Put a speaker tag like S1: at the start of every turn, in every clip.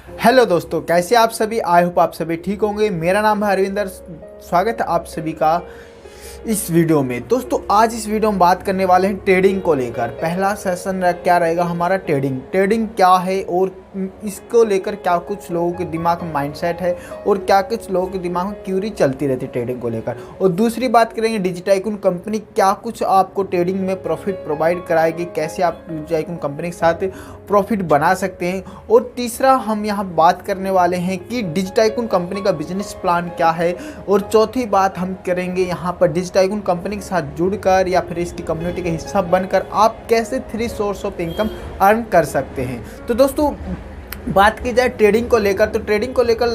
S1: Hello दोस्तों, कैसे आप सभी। आई होप आप सभी ठीक होंगे। मेरा नाम है अरविंदर। स्वागत है आप सभी का इस वीडियो में। दोस्तों आज इस वीडियो में बात करने वाले हैं ट्रेडिंग को लेकर। पहला सेशन क्या रहेगा हमारा, ट्रेडिंग क्या है और इसको लेकर क्या कुछ लोगों के दिमाग में माइंडसेट है और क्या कुछ लोगों के दिमाग में क्यूरी चलती रहती है ट्रेडिंग को लेकर। और दूसरी बात करेंगे डिजिटाइकून कंपनी क्या कुछ आपको ट्रेडिंग में प्रॉफिट प्रोवाइड कराएगी, कैसे आप डिजिटाइकून कंपनी के साथ प्रॉफिट बना सकते हैं। और तीसरा हम यहाँ बात करने वाले हैं कि डिजिटाइकून कंपनी का बिजनेस प्लान क्या है। और चौथी बात हम करेंगे यहाँ पर डिजिटाइकून कंपनी के साथ जुड़कर या फिर इसकी कम्युनिटी का हिस्सा बनकर आप कैसे 3 सोर्स ऑफ इनकम अर्न कर सकते हैं। तो दोस्तों बात की जाए ट्रेडिंग को लेकर, तो ट्रेडिंग को लेकर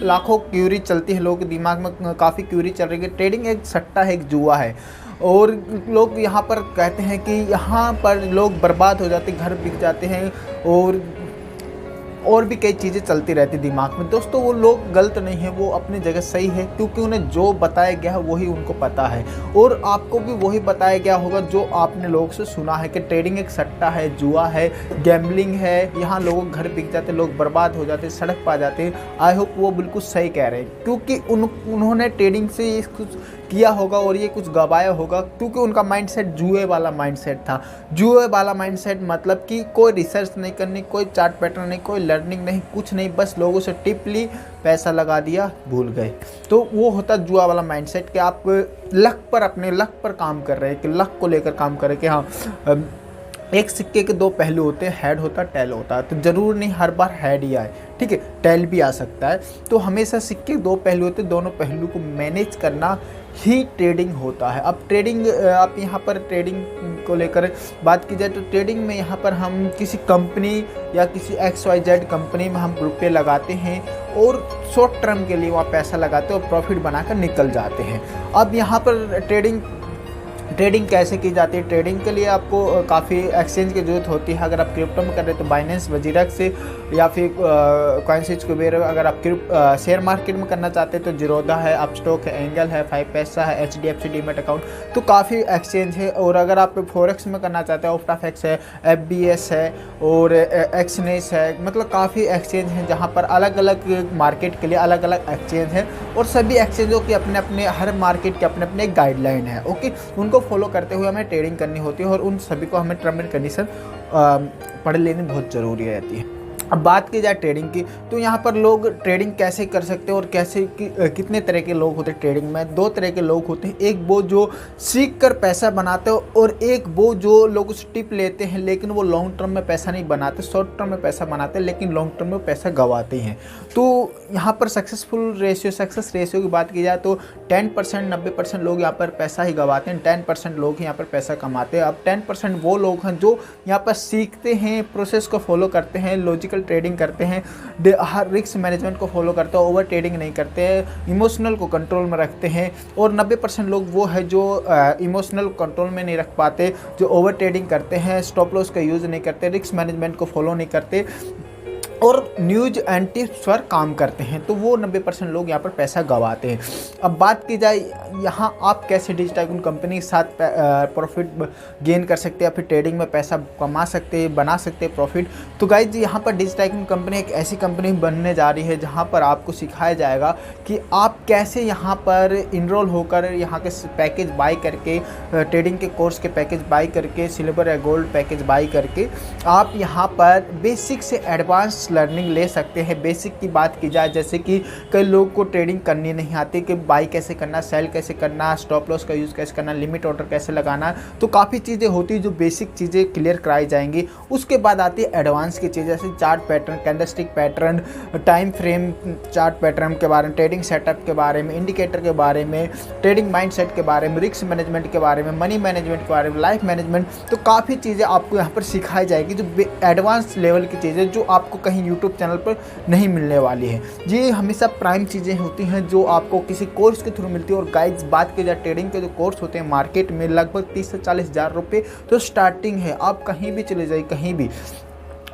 S1: लाखों क्यूरी चलती है, लोगों के दिमाग में काफ़ी क्यूरी चल रही है। ट्रेडिंग एक सट्टा है, एक जुआ है और लोग यहाँ पर कहते हैं कि यहाँ पर लोग बर्बाद हो जाते, घर बिक जाते हैं और भी कई चीज़ें चलती रहती दिमाग में। दोस्तों वो लोग गलत नहीं है, वो अपनी जगह सही है, क्योंकि उन्हें जो बताया गया है वही उनको पता है और आपको भी वही बताया गया होगा जो आपने लोगों से सुना है कि ट्रेडिंग एक सट्टा है, जुआ है, गैम्बलिंग है। यहाँ लोगों घर बिक जाते, लोग बर्बाद हो जाते, सड़क पा जाते हैं। आई होप वो बिल्कुल सही कह रहे हैं, क्योंकि उन्होंने ट्रेडिंग से ये कुछ किया होगा और ये कुछ गवाया होगा, क्योंकि उनका माइंडसेट जुए वाला माइंडसेट था। जुए वाला माइंडसेट मतलब कि कोई रिसर्च नहीं करनी, कोई चार्ट पैटर्न नहीं, कोई लर्निंग नहीं, कुछ नहीं, बस लोगों से टिप ली, पैसा लगा दिया, भूल गए। तो वो होता जुआ वाला माइंडसेट कि आप अपने लक पर काम कर रहे हैं, कि लक को लेकर काम कर रहे हैं कि हाँ एक सिक्के के दो पहलू होते हैं, हेड होता है, टेल होता है। तो ज़रूर नहीं हर बार हेड ही आए, ठीक है, टेल भी आ सकता है। तो हमेशा सिक्के के दो पहलू होते हैं, दोनों पहलू को मैनेज करना ही ट्रेडिंग होता है। अब ट्रेडिंग आप यहाँ पर ट्रेडिंग को लेकर बात की जाए तो ट्रेडिंग में यहाँ पर हम किसी कंपनी या किसी XYZ कंपनी में हम रुपये लगाते हैं और शॉर्ट टर्म के लिए वहाँ पैसा लगाते हैं और प्रॉफिट बनाकर निकल जाते हैं। अब यहाँ पर ट्रेडिंग कैसे की जाती है। ट्रेडिंग के लिए आपको काफ़ी एक्सचेंज की ज़रूरत होती है। अगर आप क्रिप्टो में कर रहे हैं तो बाइनेंस, वजीरक से या फिर कॉइनस्विच कुबेर। अगर आप शेयर मार्केट में करना चाहते हैं तो जीरोधा है, अपस्टॉक है, एंगल है, 5 पैसा है, HDFC डीमैट अकाउंट, तो काफ़ी एक्सचेंज है। और अगर आप फॉरेक्स में करना चाहते हैं ऑफ्टाफेक्स है, FBS है और एक्सनेस है, मतलब काफ़ी एक्सचेंज हैं जहाँ पर अलग अलग मार्केट के लिए अलग अलग एक्सचेंज है। और सभी एक्सचेंजों की अपने अपने, हर मार्केट के अपने अपने गाइडलाइन है, ओके। उनको फॉलो करते हुए हमें ट्रेडिंग करनी होती है और उन सभी को हमें टर्म एंड कंडीशन पढ़ लेनी बहुत ज़रूरी रहती है। अब बात की जाए ट्रेडिंग की, तो यहाँ पर लोग ट्रेडिंग कैसे कर सकते हैं और कितने तरह के लोग होते हैं ट्रेडिंग में। 2 तरह के लोग होते हैं, एक वो जो सीख कर पैसा बनाते हो और एक वो जो लोग उस टिप लेते हैं लेकिन वो लॉन्ग टर्म में पैसा नहीं बनाते, शॉर्ट टर्म में पैसा बनाते हैं लेकिन लॉन्ग टर्म में पैसा गंवाते हैं। तो यहाँ पर सक्सेस रेशियो की बात की जाए तो 10% 90% लोग यहाँ पर पैसा ही गंवाते हैं, 10% लोग यहाँ पर पैसा कमाते हैं। अब 10% वो लोग हैं जो यहाँ पर सीखते हैं, प्रोसेस को फॉलो करते हैं, लॉजिकल ट्रेडिंग करते हैं, हर रिस्क मैनेजमेंट को फॉलो करते हैं, ओवर ट्रेडिंग नहीं करते हैं, इमोशनल को कंट्रोल में रखते हैं। और 90% लोग वो है जो इमोशनल कंट्रोल में नहीं रख पाते, जो ओवर ट्रेडिंग करते हैं, स्टॉप लॉस का यूज़ नहीं करते, रिस्क मैनेजमेंट को फॉलो नहीं करते और न्यूज एंड टिप्स पर काम करते हैं। तो वो 90% लोग यहाँ पर पैसा गंवाते हैं। अब बात की जाए यहाँ आप कैसे डिजिटाइकून कंपनी के साथ प्रॉफिट गेन कर सकते हैं या फिर ट्रेडिंग में पैसा कमा सकते हैं, बना सकते हैं प्रॉफिट। तो गाइज यहाँ पर डिजिटाइकून कंपनी एक ऐसी कंपनी बनने जा रही है जहाँ पर आपको सिखाया जाएगा कि आप कैसे यहाँ पर इनरोल होकर यहाँ के पैकेज बाई करके, ट्रेडिंग के कोर्स के पैकेज बाई करके, सिल्वर या गोल्ड पैकेज बाई करके आप यहाँ पर बेसिक से एडवांस लर्निंग ले सकते हैं। बेसिक की बात की जाए जैसे कि कई लोगों को ट्रेडिंग करनी नहीं आती कि बाई कैसे करना, सेल कैसे करना, स्टॉप लॉस का यूज़ कैसे करना, लिमिट ऑर्डर कैसे लगाना, तो काफ़ी चीज़ें होती है जो बेसिक चीज़ें क्लियर कराई जाएंगी। उसके बाद आती है एडवांस की चीज़ें जैसे chart pattern, candlestick pattern, time frame chart pattern के बारे में, ट्रेडिंग सेटअप के बारे में, इंडिकेटर के बारे में, ट्रेडिंग माइंडसेट के बारे में, रिस्क मैनेजमेंट के बारे में, मनी मैनेजमेंट के बारे में, लाइफ मैनेजमेंट। तो काफ़ी चीज़ें आपको यहाँ पर सिखाई जाएगी जो एडवांस लेवल की चीज़ें जो आपको कहीं यूट्यूब चैनल पर नहीं मिलने वाली है। ये हमेशा प्राइम चीज़ें होती हैं जो आपको किसी कोर्स के थ्रू मिलती है। और गाइड्स बात की जाए ट्रेडिंग के जो कोर्स होते हैं मार्केट में लगभग 30 से 40 हज़ार रुपये तो स्टार्टिंग है। आप कहीं भी चले जाइए, कहीं भी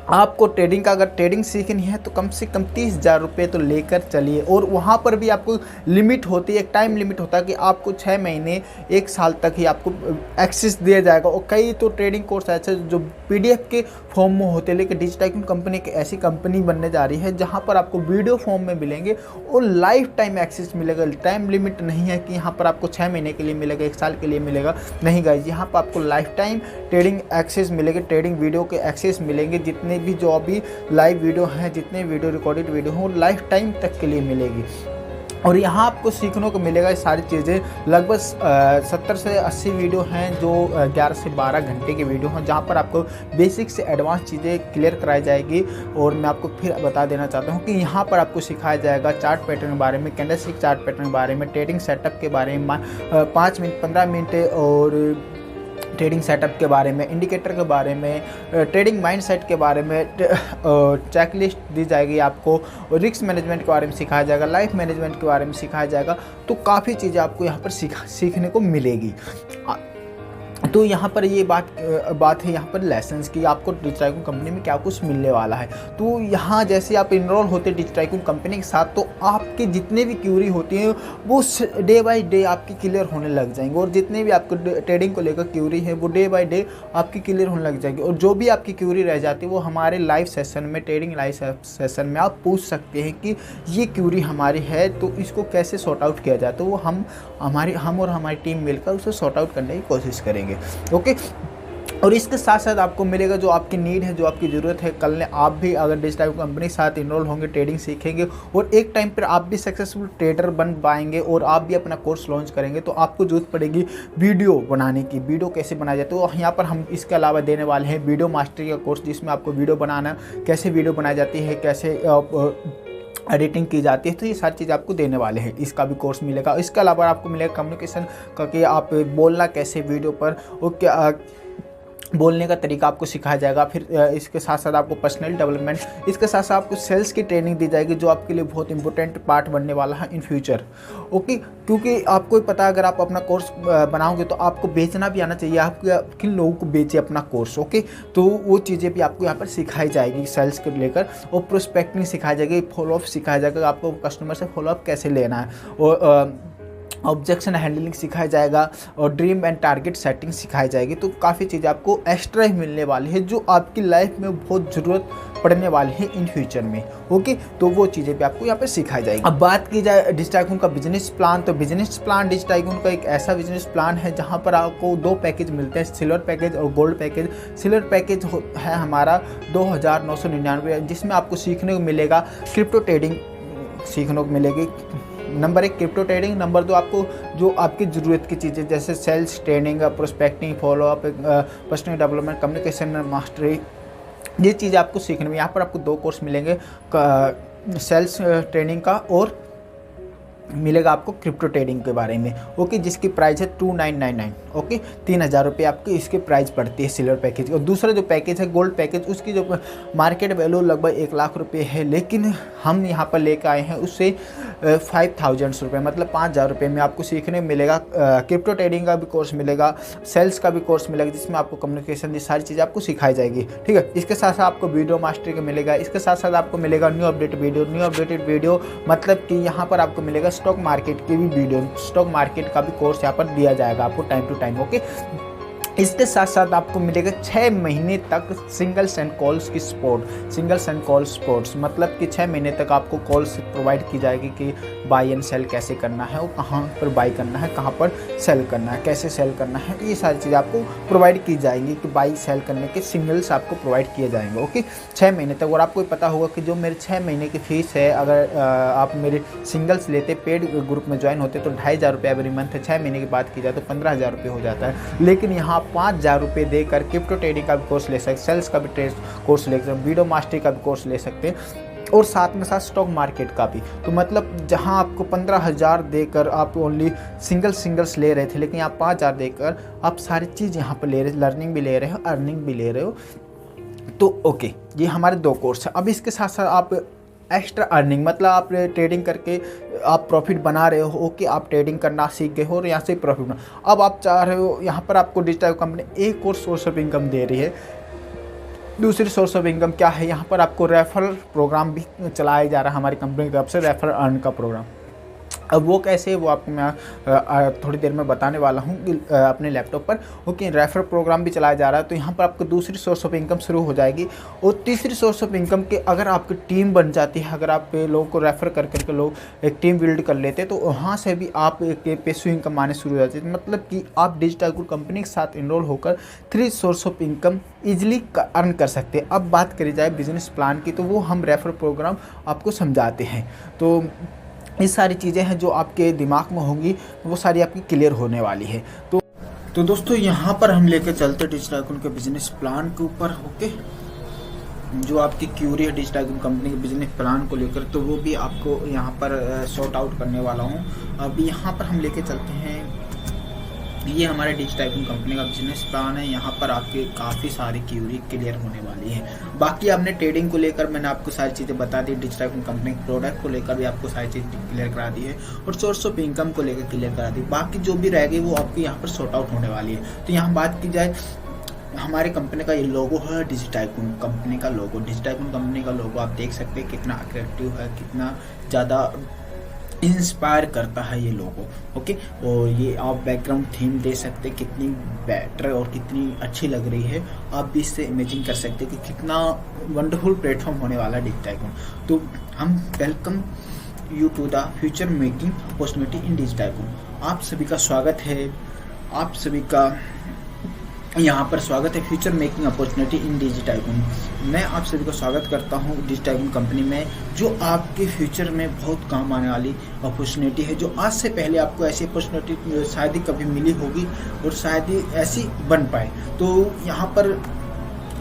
S1: आपको ट्रेडिंग का अगर ट्रेडिंग सीखनी है तो कम से कम 30,000 रुपये तो लेकर चलिए। और वहाँ पर भी आपको लिमिट होती है, एक टाइम लिमिट होता है कि आपको 6 महीने 1 साल तक ही आपको एक्सेस दिया जाएगा। और कई तो ट्रेडिंग कोर्स ऐसे जो PDF के फॉर्म में होते हैं, लेकिन डिजिटाइकून कंपनी एक ऐसी कंपनी बनने जा रही है जहाँ पर आपको वीडियो फॉर्म में मिलेंगे और लाइफ टाइम एक्सेस मिलेगा। टाइम लिमिट नहीं है कि यहाँ पर आपको 6 महीने के लिए मिलेगा, 1 साल के लिए मिलेगा, नहीं गाइस, यहाँ पर आपको लाइफ टाइम ट्रेडिंग एक्सेस मिलेंगे, ट्रेडिंग वीडियो के एक्सेस मिलेंगे। जितने भी जो अभी लाइव वीडियो हैं, जितने वीडियो रिकॉर्डेड वीडियो हैं, वो लाइफ टाइम तक के लिए मिलेगी। और यहाँ आपको सीखने को मिलेगा ये सारी चीज़ें। लगभग 70 से 80 वीडियो हैं जो 11 से 12 घंटे के वीडियो हैं, जहाँ पर आपको बेसिक से एडवांस चीज़ें क्लियर कराई जाएगी। और मैं आपको फिर बता देना चाहता हूँ कि यहाँ पर आपको सिखाया जाएगा चार्ट पैटर्न के बारे में, कैंडलस्टिक चार्ट पैटर्न के बारे में, ट्रेडिंग सेटअप के बारे में 5 मिनट 15 मिनट, और ट्रेडिंग सेटअप के बारे में, इंडिकेटर के बारे में, ट्रेडिंग माइंडसेट के बारे में, चेकलिस्ट दी जाएगी आपको, और रिस्क मैनेजमेंट के बारे में सिखाया जाएगा, लाइफ मैनेजमेंट के बारे में सिखाया जाएगा। तो काफ़ी चीज़ें आपको यहाँ पर सीखने को मिलेगी। तो यहाँ पर ये बात है यहाँ पर लाइसेंस की, आपको डिजिटाइकून कंपनी में क्या कुछ मिलने वाला है। तो यहाँ जैसे आप इनरोल होते हैं डिजिटाइकून कंपनी के साथ, तो आपके जितने भी क्यूरी होती हैं वो डे बाय डे आपकी क्लियर होने लग जाएंगे। और जितने भी आपको ट्रेडिंग को लेकर क्यूरी है वो डे बाय डे आपकी क्लियर होने लग जाएगी। और जो भी आपकी क्यूरी रह जाती है वो हमारे लाइव सेशन में, ट्रेडिंग लाइव सेशन में आप पूछ सकते हैं कि ये क्यूरी हमारी है तो इसको कैसे सॉर्ट आउट किया जाए। तो वो हम और हमारी टीम मिलकर उसे सॉर्ट आउट करने की कोशिश करेंगे। ओके। और इसके साथ साथ आपको मिलेगा जो आपकी नीड है, जो आपकी ज़रूरत है। कल ने आप भी अगर डिजिटाइकून कंपनी के साथ इनरोल होंगे, ट्रेडिंग सीखेंगे और एक टाइम पर आप भी सक्सेसफुल ट्रेडर बन पाएंगे और आप भी अपना कोर्स लॉन्च करेंगे, तो आपको जरूरत पड़ेगी वीडियो बनाने की। वीडियो कैसे बनाया जाए, तो यहाँ पर हम इसके अलावा देने वाले हैं वीडियो मास्टरी का कोर्स, जिसमें आपको वीडियो बनाना, कैसे वीडियो बनाई जाती है, कैसे एडिटिंग की जाती है, तो ये सारी चीज़ आपको देने वाले हैं। इसका भी कोर्स मिलेगा। इसके अलावा आपको मिलेगा कम्युनिकेशन का, कि आप बोलना कैसे वीडियो पर, और क्या बोलने का तरीका आपको सिखाया जाएगा। फिर इसके साथ साथ आपको पर्सनल डेवलपमेंट, इसके साथ साथ आपको सेल्स की ट्रेनिंग दी जाएगी, जो आपके लिए बहुत इंपॉर्टेंट पार्ट बनने वाला है इन फ्यूचर। ओके, क्योंकि आपको पता है अगर आप अपना कोर्स बनाओगे तो आपको बेचना भी आना चाहिए, आप किन लोगों को बेचे अपना कोर्स। ओके, तो वो चीज़ें भी आपको यहाँ पर सिखाई जाएगी सेल्स को लेकर, और प्रोस्पेक्टिंग सिखाई जाएगी, फॉलोअप सिखाया जाएगा, आपको कस्टमर से फॉलोअप कैसे लेना है, और ऑब्जेक्शन हैंडलिंग सिखाया जाएगा, और ड्रीम एंड टारगेट सेटिंग सिखाई जाएगी। तो काफ़ी चीज़ें आपको एक्स्ट्रा ही मिलने वाली है, जो आपकी लाइफ में बहुत ज़रूरत पड़ने वाली है इन फ्यूचर में। ओके, तो वो चीज़ें भी आपको यहाँ पे सिखाई जाएगी। अब बात की जाए डिजिटाइकून का बिजनेस प्लान, तो बिजनेस प्लान डिजिटाइकून का एक ऐसा बिजनेस प्लान है जहाँ पर आपको 2 पैकेज मिलते हैं, सिल्वर पैकेज और गोल्ड पैकेज। सिल्वर पैकेज है हमारा 2,999, जिसमें आपको सीखने को मिलेगा क्रिप्टो ट्रेडिंग सीखने को मिलेगी। नंबर 1 क्रिप्टो ट्रेडिंग, नंबर 2 आपको जो आपकी ज़रूरत की चीज़ें जैसे sales training, prospecting, follow up, personal development, communication mastery, ये चीज़ें आपको सीखने में। यहाँ पर आपको 2 कोर्स मिलेंगे, सेल्स ट्रेनिंग का, और मिलेगा आपको क्रिप्टो ट्रेडिंग के बारे में। ओके, जिसकी प्राइस है 2999। ओके, 3,000 रुपये आपकी इसकी प्राइस पड़ती है सिल्वर पैकेज। और दूसरा जो पैकेज है गोल्ड पैकेज, उसकी जो मार्केट वैल्यू लगभग 1 लाख रुपये है, लेकिन हम यहाँ पर लेकर आए हैं उससे 5,000 रुपये, मतलब 5,000 रुपये में आपको सीखने मिलेगा। क्रिप्टो ट्रेडिंग का भी कोर्स मिलेगा, सेल्स का भी कोर्स मिलेगा, जिसमें आपको कम्युनिकेशन, ये सारी चीज़ें आपको सिखाई जाएगी। ठीक है, इसके साथ साथ आपको वीडियो मास्टरी का मिलेगा। इसके साथ साथ आपको मिलेगा न्यू अपडेटेड वीडियो, मतलब कि यहाँ पर आपको मिलेगा स्टॉक मार्केट की भी वीडियो, स्टॉक मार्केट का भी कोर्स यहाँ पर दिया जाएगा आपको टाइम टू टाइम। ओके, इसके साथ साथ आपको मिलेगा 6 महीने तक सिंगल एंड कॉल्स की support. Single and call supports मतलब कि 6 महीने तक आपको कॉल्स प्रोवाइड की जाएगी कि बाई एंड सेल कैसे करना है, और कहाँ पर बाई करना है, कहाँ पर सेल करना है, कैसे सेल करना है, ये सारी चीज़ें आपको प्रोवाइड की जाएंगी कि बाई सेल करने के सिग्नल्स आपको प्रोवाइड किए जाएंगे। ओके, 6 महीने तक। और आपको पता होगा कि जो मेरे 6 महीने की फ़ीस है, अगर आप मेरे सिंगल्स लेते, पेड ग्रुप में ज्वाइन होते, तो 2,500 रुपये एवरी मंथ है। 6 महीने की बात की जाए तो 15,000 रुपये हो जाता है। लेकिन यहाँ 5,000 रुपये देकर क्रिप्टो ट्रेडिंग का भी कोर्स ले सकते, सेल्स का भी कोर्स ले सकते, वीडियो मास्टरी का भी कोर्स ले सकते हैं, और साथ में साथ स्टॉक मार्केट का भी। तो मतलब जहां आपको 15,000 देकर आप ओनली सिंगल्स ले रहे थे, लेकिन यहाँ 5,000 देकर आप सारी चीज़ यहाँ पर ले रहे, लर्निंग भी ले रहे हो, अर्निंग भी ले रहे हो। तो ओके, ये हमारे 2 कोर्स है। अब इसके साथ साथ आप एक्स्ट्रा अर्निंग, मतलब आप ट्रेडिंग करके आप प्रॉफिट बना रहे हो। ओके, आप ट्रेडिंग करना सीख गए हो और यहाँ से प्रॉफिट बना, अब आप चाह रहे हो, यहाँ पर आपको डिजिटल कंपनी एक और सोर्स ऑफ इनकम दे रही है, दूसरी सोर्स ऑफ इनकम क्या है, यहाँ पर आपको रेफरल प्रोग्राम भी चलाया जा रहा है हमारी कंपनी की तरफ से, रेफर अर्न का प्रोग्राम। अब वो कैसे है वो आपको मैं थोड़ी देर में बताने वाला हूँ अपने लैपटॉप पर। ओके, रेफर प्रोग्राम भी चलाया जा रहा है, तो यहाँ पर आपको दूसरी सोर्स ऑफ इनकम शुरू हो जाएगी। और तीसरी सोर्स ऑफ इनकम के अगर आपकी टीम बन जाती है, अगर आप लोगों को रेफ़र कर करके लोग एक टीम बिल्ड कर लेते हैं, तो वहाँ से भी आप एक पैसिव इनकम आने शुरू हो जाती है। मतलब कि आप डिजिटाइकून कंपनी के साथ इनरोल होकर 3 source of income easily earn कर सकते हैं। अब बात करी जाए बिजनेस प्लान की, तो वो हम रेफर प्रोग्राम आपको समझाते हैं। तो ये सारी चीज़ें हैं जो आपके दिमाग में होंगी, वो सारी आपकी क्लियर होने वाली है। तो दोस्तों यहाँ पर हम लेकर चलते डिजिटाइकून के बिजनेस प्लान के ऊपर। ओके, जो आपकी क्यूरी है डिजिटाइकून कंपनी के बिजनेस प्लान को लेकर, तो वो भी आपको यहाँ पर सॉर्ट आउट करने वाला हूँ। अब यहाँ पर हम लेके चलते हैं, ये हमारे डिजिटाइकून कंपनी का बिजनेस प्लान है। यहाँ पर आपके काफ़ी सारी क्यूरी क्लियर होने वाली है। बाकी आपने ट्रेडिंग को लेकर मैंने आपको सारी चीज़ें बता दी, डिजिटाइकून कंपनी के प्रोडक्ट को लेकर भी आपको सारी चीज़ क्लियर करा दी है, और सोर्स ऑफ इनकम को लेकर क्लियर करा दी। बाकी जो भी रह गई वो आपको यहाँ पर सॉर्ट आउट होने वाली है। तो यहाँ बात की जाए, हमारे कंपनी का ये लोगो है डिजिटाइकून कंपनी का लोगो। डिजिटाइकून कंपनी का लोगो आप देख सकते हैं कितना अट्रैक्टिव है, कितना ज़्यादा इंस्पायर करता है ये लोगो। ओके, और ये आप बैकग्राउंड थीम दे सकते हैं, कितनी बेटर और कितनी अच्छी लग रही है। आप भी इससे इमेजिन कर सकते हैं कि कितना वंडरफुल प्लेटफॉर्म होने वाला है डिजिटाइकून। तो हम welcome you to the future making opportunity in Digitycoon. आप सभी का स्वागत है, आप सभी का यहाँ पर स्वागत है फ्यूचर मेकिंग अपॉर्चुनिटी इन डिजिटाइकून। मैं आप सभी को स्वागत करता हूँ डिजिटाइकून कंपनी में, जो आपके फ्यूचर में बहुत काम आने वाली अपॉर्चुनिटी है, जो आज से पहले आपको ऐसी अपॉर्चुनिटी शायद ही कभी मिली होगी और शायद ही ऐसी बन पाए। तो यहाँ पर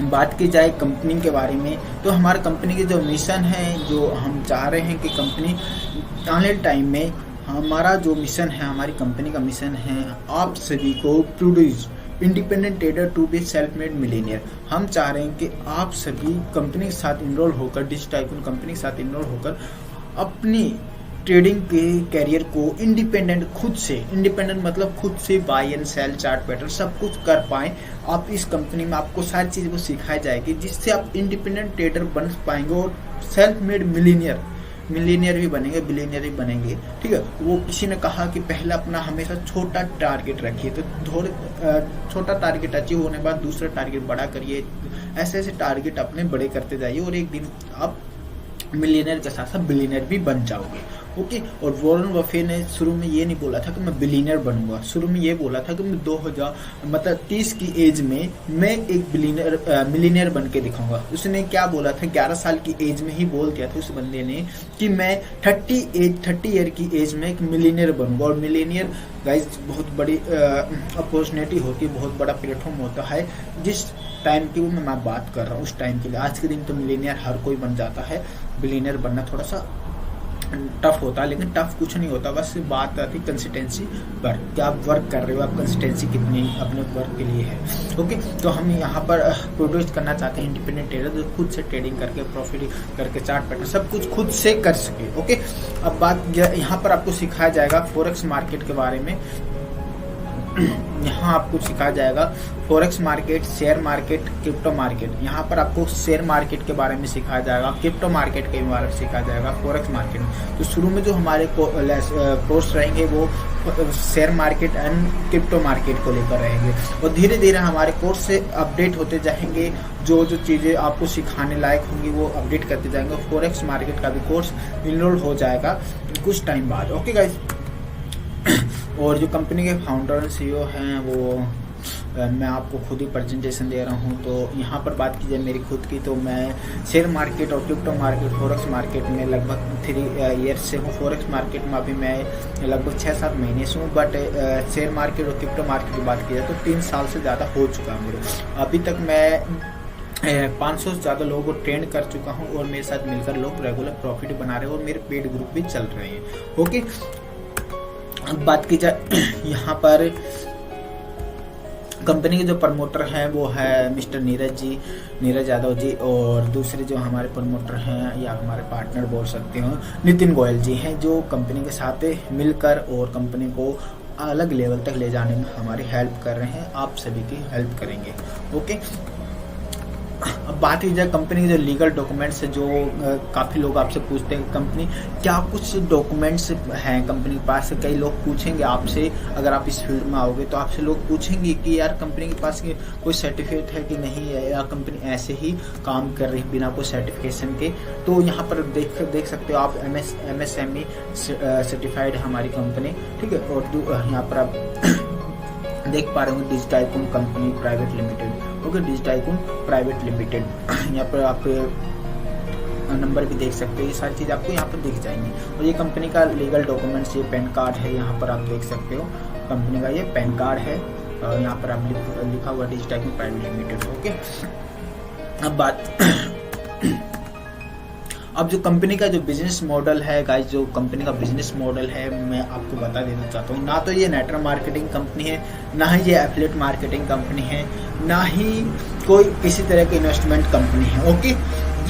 S1: बात की जाए कंपनी के बारे में, तो हमारे कंपनी के जो मिशन है, जो हम चाह रहे हैं कि कंपनी आने टाइम में, हमारा जो मिशन है, हमारी कंपनी का मिशन है, आप सभी को produce independent trader to be self made millionaire. हम चाह रहे हैं कि आप सभी कंपनी के साथ इनरोल होकर, डिजिटाइकून कंपनी के साथ इनरोल होकर अपनी ट्रेडिंग के कैरियर को इंडिपेंडेंट, खुद से इंडिपेंडेंट मतलब खुद से buy and sell, chart pattern सब कुछ कर पाएं। आप इस कंपनी में आपको सारी चीज़ को सिखाई जाएगी, जिससे आप इंडिपेंडेंट ट्रेडर बन पाएंगे और सेल्फ मेड मिलीनियर भी बनेंगे, बिलीनियर भी बनेंगे। ठीक है, वो किसी ने कहा कि पहले अपना हमेशा छोटा टारगेट रखिए, तो थोड़े छोटा टारगेट अचीव होने के बाद दूसरा टारगेट बड़ा करिए। ऐसे ऐसे टारगेट अपने बड़े करते जाइए और एक दिन आप मिलीनियर के साथ साथ बिलीनियर भी बन जाओगे। ओके, और वॉरेन बफे ने शुरू में ये नहीं बोला था कि मैं बिलीनियर बनूंगा, शुरू में ये बोला था कि मैं 2030 की एज में मैं एक मिलीनियर बन के दिखाऊंगा। उसने क्या बोला था, 11 साल की एज में ही बोल दिया था उस बंदे ने कि मैं 30 ईयर की एज में एक मिलीनियर बनूंगा। और मिलीनियर गाइज बहुत बड़ी अपॉर्चुनिटी होती है, बहुत बड़ा प्लेटफॉर्म होता है। जिस टाइम की मैं बात कर रहा हूँ उस टाइम के लिए, आज के दिन तो मिलीनियर हर कोई बन जाता है, बिलीनियर बनना थोड़ा सा टफ होता है, लेकिन टफ कुछ नहीं होता, बस बात आती कंसिस्टेंसी पर, क्या आप वर्क कर रहे हो, आप कंसिस्टेंसी कितनी अपने वर्क के लिए है। ओके, तो हम यहाँ पर प्रोड्यूस करना चाहते हैं इंडिपेंडेंट ट्रेडर जो खुद से ट्रेडिंग करके, प्रॉफिट करके, चार्ट पैटर्न सब कुछ खुद से कर सके। ओके, अब बात यहाँ पर आपको सिखाया जाएगा फॉरेक्स मार्केट के बारे में। यहाँ आपको सिखाया जाएगा forex market, share market, crypto market. यहाँ पर आपको शेयर मार्केट के बारे में सिखाया जाएगा, क्रिप्टो मार्केट के बारे में सिखाया जाएगा, फॉरेक्स मार्केट में। तो शुरू में जो हमारे कोर्स रहेंगे वो share market and crypto market को लेकर रहेंगे, और धीरे धीरे हमारे कोर्स से अपडेट होते जाएंगे। जो जो चीज़ें आपको सिखाने लायक होंगी वो अपडेट करते जाएंगे। फॉरेक्स मार्केट का भी कोर्स इनरोल हो जाएगा कुछ टाइम बाद। ओके गाइज, और जो कंपनी के फाउंडर CEO हैं वो मैं आपको खुद ही प्रेजेंटेशन दे रहा हूं। तो यहाँ पर बात की जाए मेरी खुद की, तो मैं शेयर मार्केट और क्रिप्टो मार्केट, फॉरेक्स मार्केट में लगभग 3 ईयर्स से हूँ। फॉरेक्स मार्केट में अभी मैं लगभग 6-7 महीने से हूँ, बट शेयर मार्केट और क्रिप्टो मार्केट की बात की जाए तो 3 साल से ज़्यादा हो चुका है मेरे। अभी तक मैं 500 से ज़्यादा लोगों को ट्रेंड कर चुका हूँ, और मेरे साथ मिलकर लोग रेगुलर प्रॉफिट बना रहे हैं, और मेरे पेड ग्रुप भी चल रहे हैं। ओके, अब बात की जाए यहाँ पर कंपनी के जो प्रमोटर हैं वो है मिस्टर नीरज यादव जी, और दूसरे जो हमारे प्रमोटर हैं या हमारे पार्टनर बोल सकते हो नितिन गोयल जी हैं, जो कंपनी के साथ मिलकर और कंपनी को अलग लेवल तक ले जाने में हमारी हेल्प कर रहे हैं, आप सभी की हेल्प करेंगे। ओके, अब बात की जाए कंपनी के जो लीगल डॉक्यूमेंट्स है, जो काफ़ी लोग आपसे पूछते हैं कंपनी क्या कुछ डॉक्यूमेंट्स हैं कंपनी के पास। कई लोग पूछेंगे आपसे, अगर आप इस फील्ड में आओगे तो आपसे लोग पूछेंगे कि यार कंपनी के पास कोई सर्टिफिकेट है कि नहीं है, या कंपनी ऐसे ही काम कर रही है बिना कोई सर्टिफिकेशन के। तो यहाँ पर देख सकते हो आप MSME सर्टिफाइड है हमारी कंपनी, ठीक है। और यहाँ पर आप देख पा रहे होंगे Digitaicon company private limited, okay, Digitaicon private limited. यहाँ पर आप नंबर भी देख सकते हो, ये सारी चीज़ आपको यहाँ पर दिख जाएंगी। और ये कंपनी का लीगल डॉक्यूमेंट्स, ये पैन कार्ड है, यहाँ पर आप देख सकते हो कंपनी का ये पैन कार्ड है। यहाँ पर आप लिखा हुआ डिजिटाइकॉन प्राइवेट लिमिटेड, ओके। अब जो कंपनी का जो बिजनेस मॉडल है गाइस, जो कंपनी का बिजनेस मॉडल है मैं आपको बता देना चाहता हूँ। ना तो ये नेटवर्क मार्केटिंग कंपनी है, ना ही ये एफिलिएट मार्केटिंग कंपनी है, ना ही कोई किसी तरह की इन्वेस्टमेंट कंपनी है, ओके।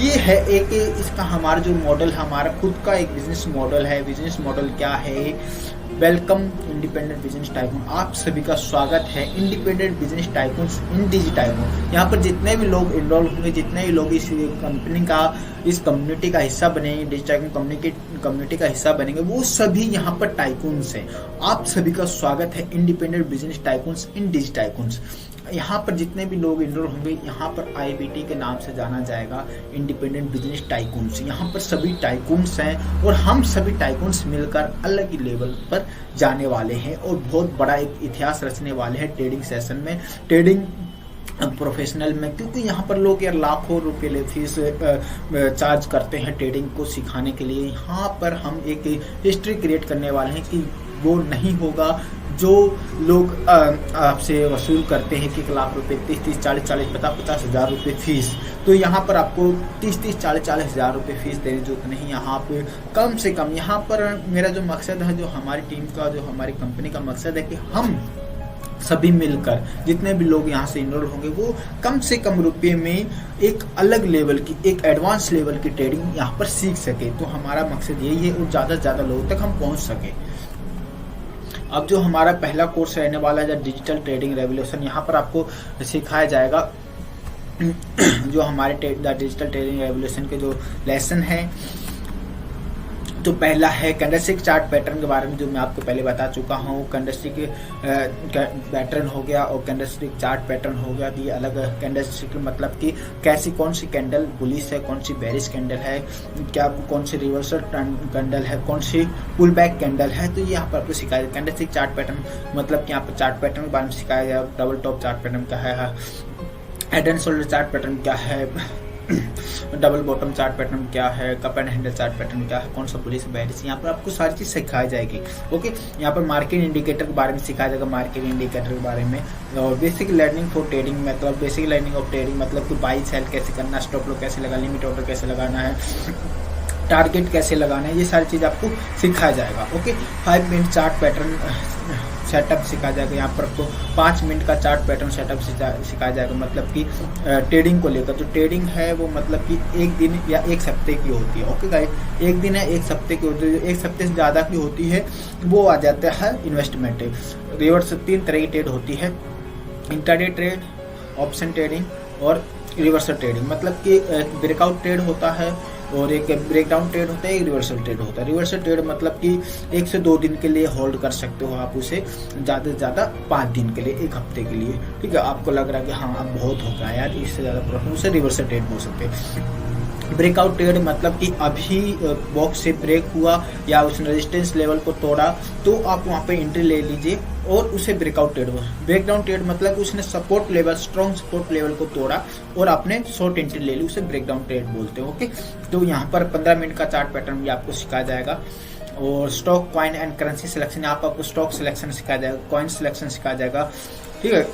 S1: ये है एक इसका हमारा जो मॉडल, हमारा खुद का एक बिजनेस मॉडल है। बिजनेस मॉडल क्या है? वेलकम इंडिपेंडेंट बिजनेस टाइकून, आप सभी का स्वागत है इंडिपेंडेंट बिजनेस टाइकून इन डिजिटाइकून। यहाँ पर जितने भी लोग इनरोल होंगे, जितने भी लोग इस कंपनी का, इस कम्युनिटी का हिस्सा बनेंगे, डिजिटाइकून कम्युनिटी का हिस्सा बनेंगे, वो सभी यहाँ पर टाइकून्स हैं। आप सभी का स्वागत है इंडिपेंडेंट बिजनेस टाइकून्स इन डिजिटाइकून्स। यहाँ पर जितने भी लोग इनरोल होंगे, यहाँ पर IBT के नाम से जाना जाएगा, इंडिपेंडेंट बिजनेस टाइकून्स। यहाँ पर सभी टाइकून्स हैं और हम सभी टाइकून्स मिलकर अलग ही लेवल पर जाने वाले हैं और बहुत बड़ा एक इतिहास रचने वाले हैं ट्रेडिंग सेशन में, ट्रेडिंग प्रोफेशनल में। क्योंकि यहाँ पर लोग यार लाखों रुपए फीस चार्ज करते हैं ट्रेडिंग को सिखाने के लिए। यहाँ पर हम एक हिस्ट्री क्रिएट करने वाले हैं कि वो नहीं होगा जो लोग आपसे वसूल करते हैं कि 1 लाख रुपए, 30-30, 40-40, 50-50 हज़ार रुपये फीस। तो यहाँ पर आपको 30-30, 40-40 हज़ार रुपये फीस देने जो नहीं, यहाँ पे कम से कम, यहाँ पर मेरा जो मकसद है, जो हमारी टीम का, जो हमारी कंपनी का मकसद है कि हम सभी मिलकर जितने भी लोग यहाँ से इनरोल होंगे वो कम से कम रुपये में एक अलग लेवल की, एक एडवांस लेवल की ट्रेडिंग यहाँ पर सीख सके। तो हमारा मकसद यही है और ज़्यादा से ज़्यादा लोगों तक हम पहुँच सके। अब जो हमारा पहला कोर्स रहने वाला है डिजिटल ट्रेडिंग रेवोल्यूशन, यहाँ पर आपको सिखाया जाएगा जो हमारे डिजिटल ट्रेडिंग रेवोल्यूशन के जो लेसन है। तो पहला है कैंडलस्टिक चार्ट पैटर्न के बारे में, जो मैं आपको पहले बता चुका हूँ। कैंडलस्टिक पैटर्न हो गया और कैंडलस्टिक चार्ट पैटर्न हो गया। ये अलग कैंडलस्टिक मतलब कि कैसी, कौन सी कैंडल बुलिश है, कौन सी बेरिश कैंडल है, क्या कौन सी रिवर्सल कैंडल है, कौन सी पुल बैक कैंडल है। तो ये यहाँ पर आपको सिखाया जाए। कैंडलस्टिक चार्ट पैटर्न मतलब कि यहाँ पर चार्ट पैटर्न के बारे में सिखाया जाए। डबल टॉप चार्ट पैटर्न क्या है, head and shoulder chart pattern क्या है, डबल बॉटम चार्ट पैटर्न क्या है, cup and handle chart pattern क्या है, कौन सा पुलिस बैरिस, यहाँ पर आपको सारी चीज सिखाई जाएगी, ओके। यहाँ पर मार्केट इंडिकेटर के बारे में सिखाया जाएगा, मार्केट इंडिकेटर के बारे में। और बेसिक लर्निंग फॉर ट्रेडिंग मतलब बेसिक लर्निंग ऑफ ट्रेडिंग मतलब कि बाई सेल कैसे करना, स्टॉप लॉस कैसे लगाना, लिमिट ऑर्डर कैसे लगाना है, टारगेट कैसे लगाना है, ये सारी चीज आपको सिखाया जाएगा, okay. 5 minute chart pattern setup सिखाया जाएगा। यहाँ पर आपको 5 मिनट का चार्ट पैटर्न सेटअप सिखाया जाएगा, मतलब कि ट्रेडिंग को लेकर। जो ट्रेडिंग है वो मतलब कि एक दिन या एक हफ्ते की होती है, ओके गाइस। एक दिन है, एक हफ्ते की होती है। जो एक हफ्ते से ज़्यादा की होती है वो आ जाता है इन्वेस्टमेंट। रिवर्स 3 तरह की ट्रेड होती है, इंट्राडे ट्रेड, ऑप्शन ट्रेडिंग और रिवर्सल ट्रेडिंग। मतलब कि ब्रेकआउट ट्रेड होता है और एक ब्रेकडाउन ट्रेड होता है, एक रिवर्सल ट्रेड होता है। रिवर्सल ट्रेड मतलब कि 1 से 2 दिन के लिए होल्ड कर सकते हो आप उसे, ज़्यादा से ज़्यादा 5 दिन के लिए, 1 हफ्ते के लिए, ठीक है। आपको लग रहा है कि हाँ अब बहुत हो गया यार, इससे ज़्यादा प्रॉफिट, उसे रिवर्सल ट्रेड बोल सकते हैं। ब्रेकआउट ट्रेड मतलब कि अभी बॉक्स से ब्रेक हुआ या उसने रेजिस्टेंस लेवल को तोड़ा तो आप वहाँ पे एंट्री ले लीजिए और उसे ब्रेकआउट ट्रेड। ब्रेकडाउन ट्रेड मतलब उसने support level, strong support level को तोड़ा और आपने शॉर्ट एंट्री ले ली, उसे ब्रेकडाउन ट्रेड बोलते हैं, ओके। तो यहाँ पर 15 मिनट का चार्ट पैटर्न भी आपको सिखाया जाएगा। और stock, coin and currency selection, यहाँ पर आपको स्टॉक सिलेक्शन सिखाया जाएगा, कॉइन सिलेक्शन सिखाया जाएगा, ठीक है।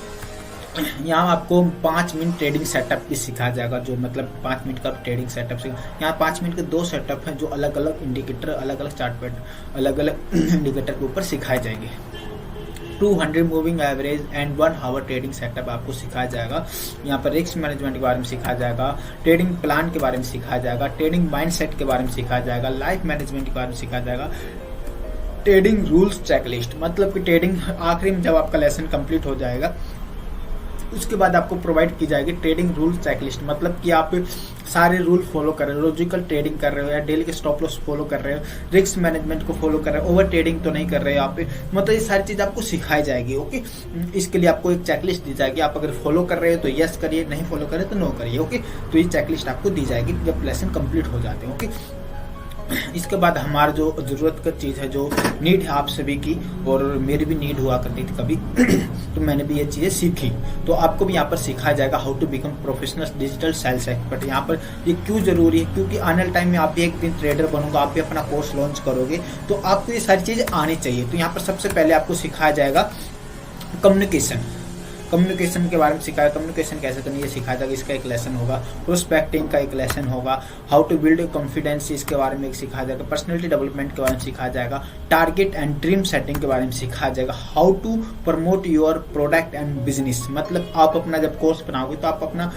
S1: यहाँ आपको 5 मिनट ट्रेडिंग सेटअप भी सिखाया जाएगा, जो मतलब 5 मिनट का ट्रेडिंग सेटअप से। यहाँ 5 मिनट के 2 सेटअप हैं जो अलग अलग इंडिकेटर, अलग अलग चार्ट पैटर्न, अलग अलग इंडिकेटर के ऊपर सिखाए जाएंगे। 200 moving average and 1 hour trading setup आपको सिखाया जाएगा। यहाँ पर रिस्क मैनेजमेंट के बारे में सिखाया जाएगा, ट्रेडिंग प्लान के बारे में सिखाया जाएगा, ट्रेडिंग माइंडसेट के बारे में सिखाया जाएगा, लाइफ मैनेजमेंट के बारे में सिखाया जाएगा, ट्रेडिंग रूल्स चेकलिस्ट मतलब कि ट्रेडिंग आखिरी में जब आपका लेसन कंप्लीट हो जाएगा उसके बाद आपको प्रोवाइड की जाएगी ट्रेडिंग रूल चेकलिस्ट, मतलब कि आप सारे रूल फॉलो कर रहे हो, लॉजिकल ट्रेडिंग कर रहे हो या डेली के स्टॉप लॉस फॉलो कर रहे हो, रिस्क मैनेजमेंट को फॉलो कर रहे हो, ओवर ट्रेडिंग तो नहीं कर रहे हो आप, मतलब ये सारी चीज आपको सिखाई जाएगी। ओके, इसके लिए आपको एक चेकलिस्ट दी जाएगी, आप अगर फॉलो कर रहे हो तो यस करिए, नहीं फॉलो कर रहे तो नो करिए। ओके, तो ये चेकलिस्ट आपको दी जाएगी जब लेसन कंप्लीट हो जाते हैं। ओके, इसके बाद हमारा जो जरूरत का चीज़ है, जो नीड है आप सभी की, और मेरी भी नीड हुआ करती थी कभी तो मैंने भी ये चीज़ें सीखी, तो आपको भी यहाँ पर सिखाया जाएगा how to become professional digital sales expert. यहाँ पर ये क्यों जरूरी है, क्योंकि आने वाले टाइम में आप भी एक दिन ट्रेडर बनोगे, आप भी अपना कोर्स लॉन्च करोगे, तो आपको ये सारी चीज़ें आनी चाहिए। तो यहाँ पर सबसे पहले आपको सिखाया जाएगा कम्युनिकेशन के बारे में सिखाया, कम्युनिकेशन कैसे करनी है सिखाया जाएगा, इसका एक लेसन होगा। प्रोस्पेक्टिंग का एक लेसन होगा। हाउ टू बिल्ड कॉन्फिडेंस, इसके बारे में एक सिखाया जाएगा। पर्सनैलिटी डेवलपमेंट के बारे में सिखाया जाएगा। टारगेट एंड ड्रीम सेटिंग के बारे में सिखाया जाएगा। How to promote your product and business, मतलब आप अपना जब कोर्स बनाओगे तो आप अपना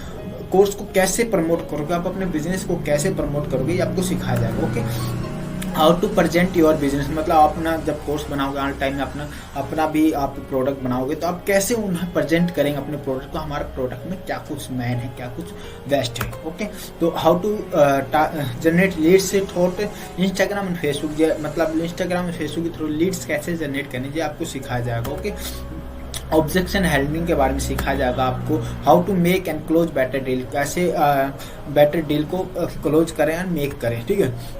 S1: कोर्स को कैसे प्रमोट करोगे, आप अपने बिजनेस को कैसे प्रमोट करोगे, ये आपको सिखाया जाएगा। Okay, how to present your business, मतलब आप अपना जब कोर्स बनाओगे आने टाइम में अपना भी आप प्रोडक्ट बनाओगे तो आप कैसे उन्हें प्रेजेंट करेंगे अपने प्रोडक्ट को, हमारे प्रोडक्ट में क्या कुछ मैन है, क्या कुछ बेस्ट है। ओके, तो how to generate leads through Instagram and Facebook, मतलब इंस्टाग्राम एंड फेसबुक के थ्रू लीड्स कैसे जनरेट करनी चाहिए आपको सिखाया जाएगा। ओके, ऑब्जेक्शन हैंडलिंग के बारे में सिखाया जाएगा आपको। How to make and close better deal, कैसे बेटर डील को क्लोज करें एंड मेक करें। ठीक है,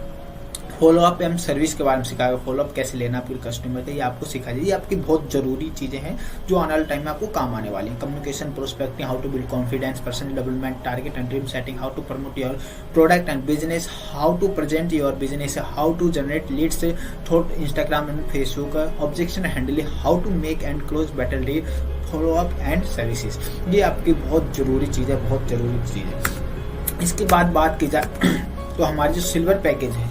S1: फॉलो अप एंड सर्विस के बारे में सिखाएगा, फॉलो अप कैसे लेना फिर कस्टमर का, ये आपको सिखाया जाए। ये आपकी बहुत जरूरी चीजें हैं जो आने वाले टाइम में आपको काम आने वाली हैं। Communication, prospecting, how to build confidence, personal development, target and dream setting, how to promote your product and business, how to present your business, how to generate leads through Instagram and Facebook, objection handling, how to make and close better deal, follow up and services. ये आपकी बहुत जरूरी चीज है, बहुत जरूरी चीज है। इसके बाद बात की जाए तो हमारी जो सिल्वर पैकेज है,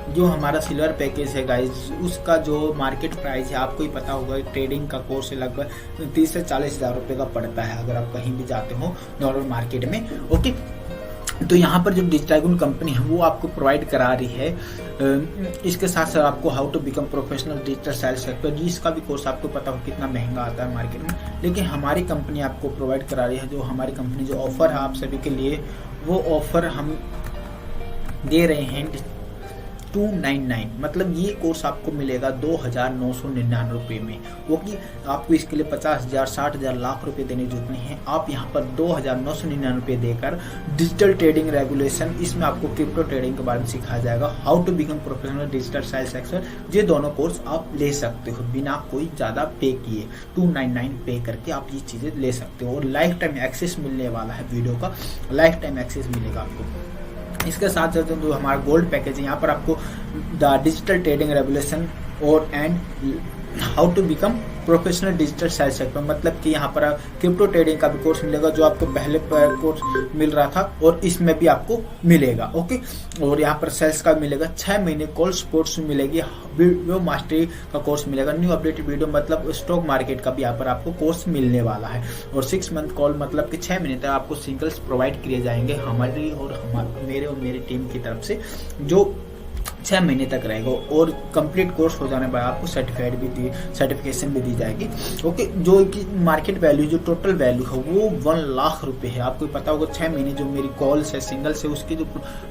S1: जो हमारा सिल्वर पैकेज है गाइज, उसका जो मार्केट प्राइस है आपको ही पता होगा, ट्रेडिंग का कोर्स है लगभग 30 से 40 हज़ार रुपये का पड़ता है अगर आप कहीं भी जाते हो नॉर्मल मार्केट में। ओके, तो यहाँ पर जो डिजिटाइगन कंपनी है वो आपको प्रोवाइड करा रही है। इसके साथ साथ आपको how to become professional digital sales expert, इसका भी कोर्स आपको पता हो कितना महंगा आता है मार्केट में, लेकिन हमारी कंपनी आपको प्रोवाइड करा रही है। जो हमारी कंपनी जो ऑफर है आप सभी के लिए, वो ऑफर हम दे रहे हैं 299, मतलब ये कोर्स आपको मिलेगा 2,999 रुपये में। वो कि आपको इसके लिए 50,000, 60,000, लाख रुपए देने की जरूरत नहीं है। आप यहाँ पर 2,999 रुपये देकर डिजिटल ट्रेडिंग रेगुलेशन, इसमें आपको क्रिप्टो ट्रेडिंग के बारे में सिखाया जाएगा। How to become professional digital sales expert, ये दोनों कोर्स आप ले सकते हो बिना कोई ज़्यादा पे किए। 299 पे करके आप ये चीज़ें ले सकते हो, और लाइफ टाइम एक्सेस मिलने वाला है, वीडियो का लाइफ टाइम एक्सेस मिलेगा आपको। इसके साथ साथ जो हमारा गोल्ड पैकेज है, यहाँ पर आपको द डिजिटल ट्रेडिंग रेगुलेशन और and how to become professional digital sales expert, मतलब कि यहाँ पर क्रिप्टो ट्रेडिंग का भी कोर्स मिलेगा जो आपको पहले कोर्स मिल रहा था और इसमें भी आपको मिलेगा। ओके, और यहाँ पर सेल्स का मिलेगा 6 महीने कॉल स्पोर्ट्स मिलेगी, वीडियो मास्टरी का कोर्स मिलेगा, न्यू अपडेटेड वीडियो, मतलब स्टॉक मार्केट का भी यहाँ पर आपको कोर्स मिलने वाला है, और 6 मंथ कॉल, मतलब कि 6 महीने तक आपको सिंगल्स प्रोवाइड किए जाएंगे हमारी और मेरी टीम की तरफ से, जो 6 महीने तक रहेगा। और कंप्लीट कोर्स हो जाने बाद आपको सर्टिफिकेशन भी दी जाएगी। ओके, जो कि मार्केट वैल्यू, जो टोटल वैल्यू है वो 1 लाख रुपए है। आपको पता होगा 6 महीने जो मेरी कॉल्स है सिंगल से, उसकी जो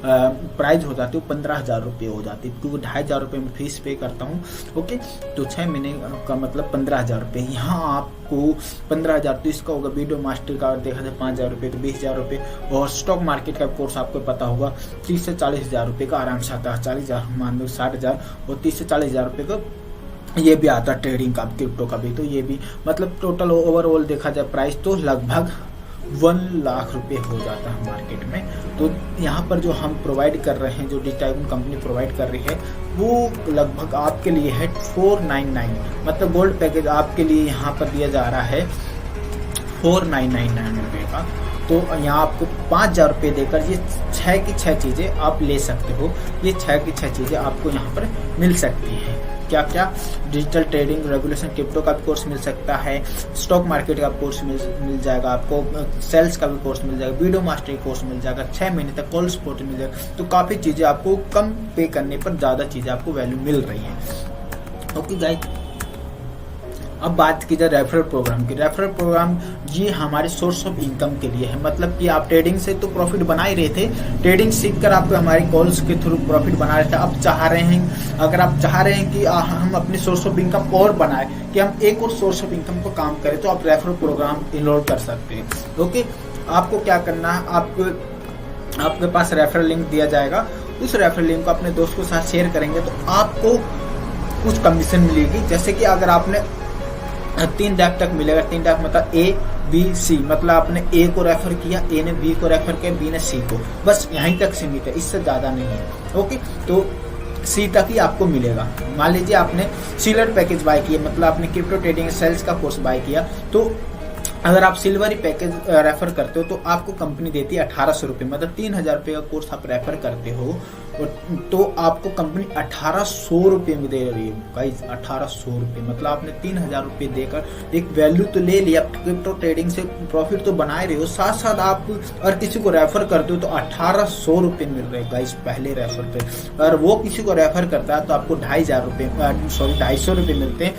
S1: प्राइस हो जाती है वो 15,000 रुपये हो जाती है, क्योंकि 2,500 रुपये में फीस पे करता हूँ। ओके, तो 6 महीने का मतलब 15,000 रुपये। यहाँ आपको 15,000, तो इसका होगा वीडियो मास्टर का देखा जाए 5,000 रुपये, तो 20,000 रुपये, और स्टॉक मार्केट का कोर्स आपको पता होगा 30 से 40,000 रुपये का आराम से आता है, 40,000 मान लो 60,000, और 30 से 40,000 रुपये का ये भी आता है ट्रेडिंग का, क्रिप्टो का भी। तो ये भी मतलब टोटल ओवरऑल देखा जाए प्राइस तो लगभग 1 लाख रुपए हो जाता है मार्केट में। तो यहाँ पर जो हम प्रोवाइड कर रहे हैं, जो डिजिटाइगन कंपनी प्रोवाइड कर रही है, वो लगभग आपके लिए है 499, मतलब गोल्ड पैकेज आपके लिए यहाँ पर दिया जा रहा है 4,999 रुपये का। तो यहाँ आपको 5,000 रुपये देकर ये 6 की 6 चीज़ें आप ले सकते हो। ये 6 की 6 चीज़ें आपको यहाँ पर मिल सकती हैं। क्या क्या? डिजिटल ट्रेडिंग रेगुलेशन, क्रिप्टो का भी कोर्स मिल सकता है, स्टॉक मार्केट का कोर्स मिल जाएगा आपको, सेल्स का भी कोर्स मिल जाएगा, वीडियो मास्टरी कोर्स मिल जाएगा, 6 महीने तक कॉल सपोर्ट मिल जाएगा। तो काफ़ी चीज़ें आपको कम पे करने पर ज़्यादा चीज़ें आपको वैल्यू मिल रही हैं। ओके गाइस, अब बात की जाए रेफरल प्रोग्राम की। रेफरल प्रोग्राम ये हमारे सोर्स ऑफ इनकम के लिए है। मतलब कि आप ट्रेडिंग से तो प्रॉफिट बना ही रहे थे, ट्रेडिंग सीखकर आप हमारी कॉल्स के थ्रू प्रॉफिट बना रहे थे। अब चाह रहे हैं, अगर आप चाह रहे हैं कि हम अपने सोर्स ऑफ इनकम और बनाए, कि हम एक और सोर्स ऑफ इनकम को काम करें, तो आप रेफरल प्रोग्राम इनरोल कर सकते हैं। ओके, आपको क्या करना है, आपके पास रेफरल लिंक दिया जाएगा। उस रेफरल लिंक को अपने दोस्त के साथ शेयर करेंगे तो आपको कुछ कमीशन मिलेगी। जैसे कि अगर आपने 3 लाख तक मिलेगा, 3 लाख मतलब ABC, मतलब आपने A को रेफर किया, A ने B को रेफर किया, B ने C को, बस यहीं तक सीमित है, इससे ज्यादा नहीं है। ओके, तो C तक ही आपको मिलेगा। मान लीजिए आपने सिल्वर पैकेज बाय किया, मतलब आपने क्रिप्टो ट्रेडिंग सेल्स का कोर्स बाय किया, तो अगर आप सिल्वर पैकेज रेफर करते हो तो आपको कंपनी देती है 1800 रुपये, मतलब 3000 रुपये का कोर्स आप रेफर करते हो तो आपको कंपनी 1800 रुपये में दे रही है गाइस। 1800 रुपये मतलब आपने 3000 रुपये देकर एक वैल्यू तो ले लिया, क्रिप्टो ट्रेडिंग से प्रॉफिट तो बना ही रहे हो, साथ साथ आप और किसी को रेफर करते हो तो 1800 रुपये मिल रहे गाइस पहले रेफर पे। अगर वो किसी को रेफर करता है तो आपको 250 रुपये मिलते हैं।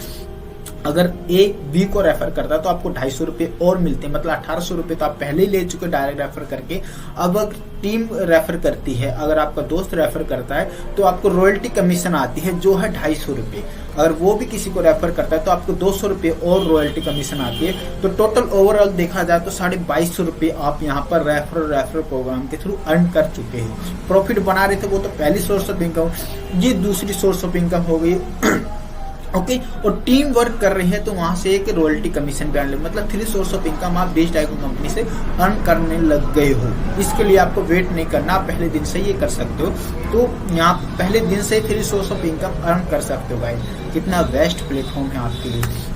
S1: अगर A B को रेफर करता है तो आपको 250 रुपये और मिलते हैं, मतलब 1800 रुपये तो आप पहले ही ले चुके डायरेक्ट रेफर करके। अब अगर टीम रेफर करती है, अगर आपका दोस्त रेफर करता है तो आपको रॉयल्टी कमीशन आती है जो है 250 रुपये। अगर वो भी किसी को रेफर करता है तो आपको 200 रुपये और रॉयल्टी कमीशन आती है। तो टोटल ओवरऑल देखा जाए तो 2250 रुपये आप यहाँ पर रेफरल प्रोग्राम के थ्रू अर्न कर चुके हैं। प्रॉफिट बना रहे थे वो तो पहली सोर्स ऑफ इनकम, ये दूसरी सोर्स ऑफ इनकम हो गई। ओके, और टीम वर्क कर रही है तो वहां से एक रॉयल्टी कमीशन भी आने, मतलब 3 सोर्स ऑफ इनकम आप डिजिटाइको कंपनी से अर्न करने लग गए हो। इसके लिए आपको वेट नहीं करना, आप पहले दिन से ये कर सकते हो। तो यहाँ पहले दिन से 3 सोर्स ऑफ इनकम अर्न कर सकते हो गाइस। कितना बेस्ट प्लेटफॉर्म है आपके लिए।